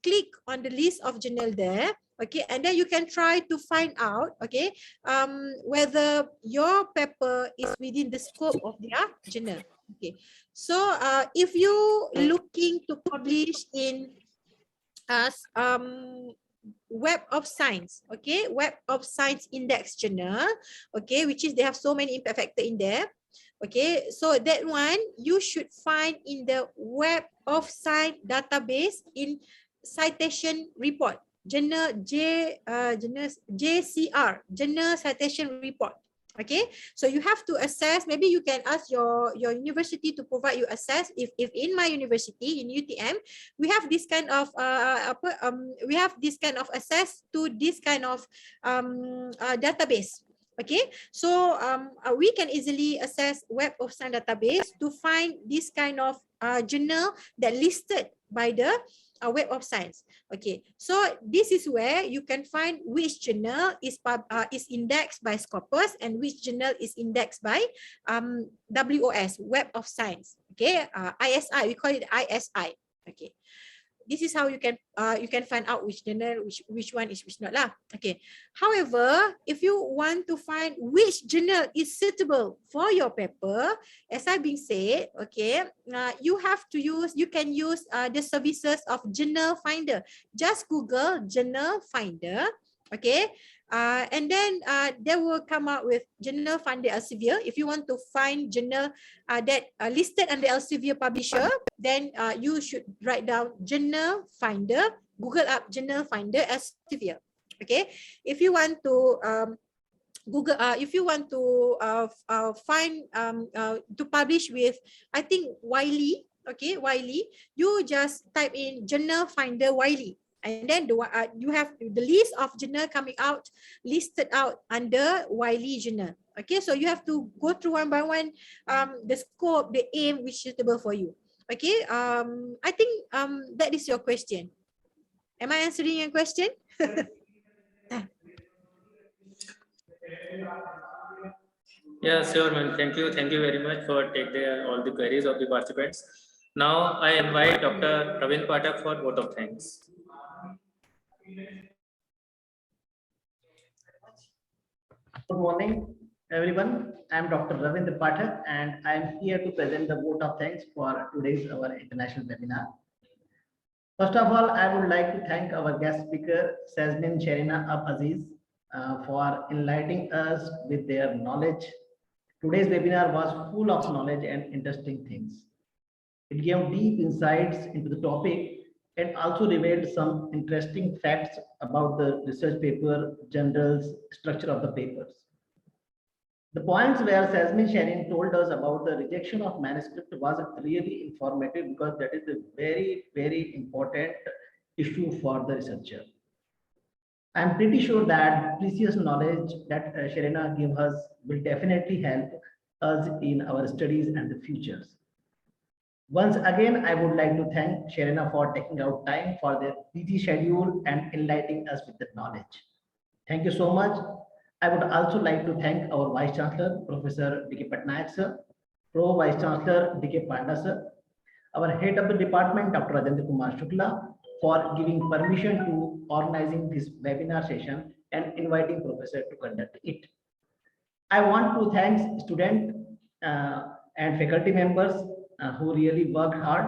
click on the list of journal there. Okay, and then you can try to find out, okay, whether your paper is within the scope of their journal. Okay, so if you looking to publish in Web of Science, okay, Web of Science Index Journal, okay, which is they have so many impact factor in there. Okay, so that one you should find in the Web of Science database in citation report, journal JCR, journal citation report. Okay, so you have to assess. Maybe you can ask your university to provide you access. If in my university in UTM we have this kind of we have this kind of access to this kind of database. Okay, so we can easily access Web of Science database to find this kind of journal that listed by the Web of Science. Okay, so this is where you can find which journal is indexed by Scopus and which journal is indexed by WOS, Web of Science. Okay, ISI, we call it ISI. Okay, this is how you can find out which journal, which one is which not lah. Okay. However, if you want to find which journal is suitable for your paper, as I've been said, okay, you can use the services of Journal Finder. Just Google Journal Finder. Okay. And then they will come out with Journal Finder Elsevier. If you want to find journal that listed under Elsevier publisher, then you should write down Journal Finder, Google up Journal Finder Elsevier. Okay, if you want to Google, if you want to find to publish with, I think Wiley, okay, Wiley, you just type in Journal Finder Wiley. And then you have the list of journal coming out, listed out under Wiley journal. Okay, so you have to go through one by one the scope, the aim which is suitable for you. Okay, I think that is your question. Am I answering your question? Yeah, sure, ma'am. Thank you. Thank you very much for taking all the queries of the participants. Now I invite Dr. Ravin Pathak for vote of thanks. Good morning, everyone. I am Dr. Ravindra Pathak, and I am here to present the vote of thanks for today's our international webinar. First of all, I would like to thank our guest speaker, Sazmin Sherina Aziz, for enlightening us with their knowledge. Today's webinar was full of knowledge and interesting things. It gave deep insights into the topic and also revealed some interesting facts about the research paper, journals, structure of the papers. The points where Sazmin Sharin told us about the rejection of manuscript was really informative because that is a very, very important issue for the researcher. I'm pretty sure that precious knowledge that Sharina gave us will definitely help us in our studies and the futures. Once again, I would like to thank Sharina for taking out time for their busy schedule and enlightening us with the knowledge. Thank you so much. I would also like to thank our Vice Chancellor, Professor D.K. Patnaik sir, Pro Vice Chancellor D.K. Panda sir, our Head of the Department, Dr. Rajendra Kumar Shukla, for giving permission to organizing this webinar session and inviting Professor to conduct it. I want to thank students and faculty members who really worked hard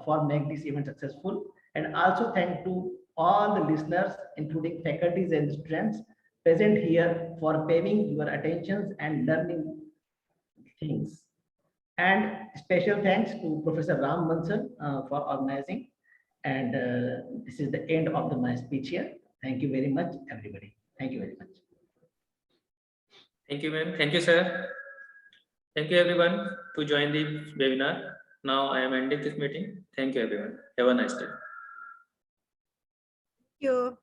for making this event successful, and also thank to all the listeners, including faculties and students present here for paying your attentions and learning things. And special thanks to Professor Ram Bansal for organizing. And this is the end of my speech here. Thank you very much, everybody. Thank you very much. Thank you, ma'am. Thank you, sir. Thank you, everyone, to join the webinar. Now I am ending this meeting. Thank you, everyone. Have a nice day. Thank you.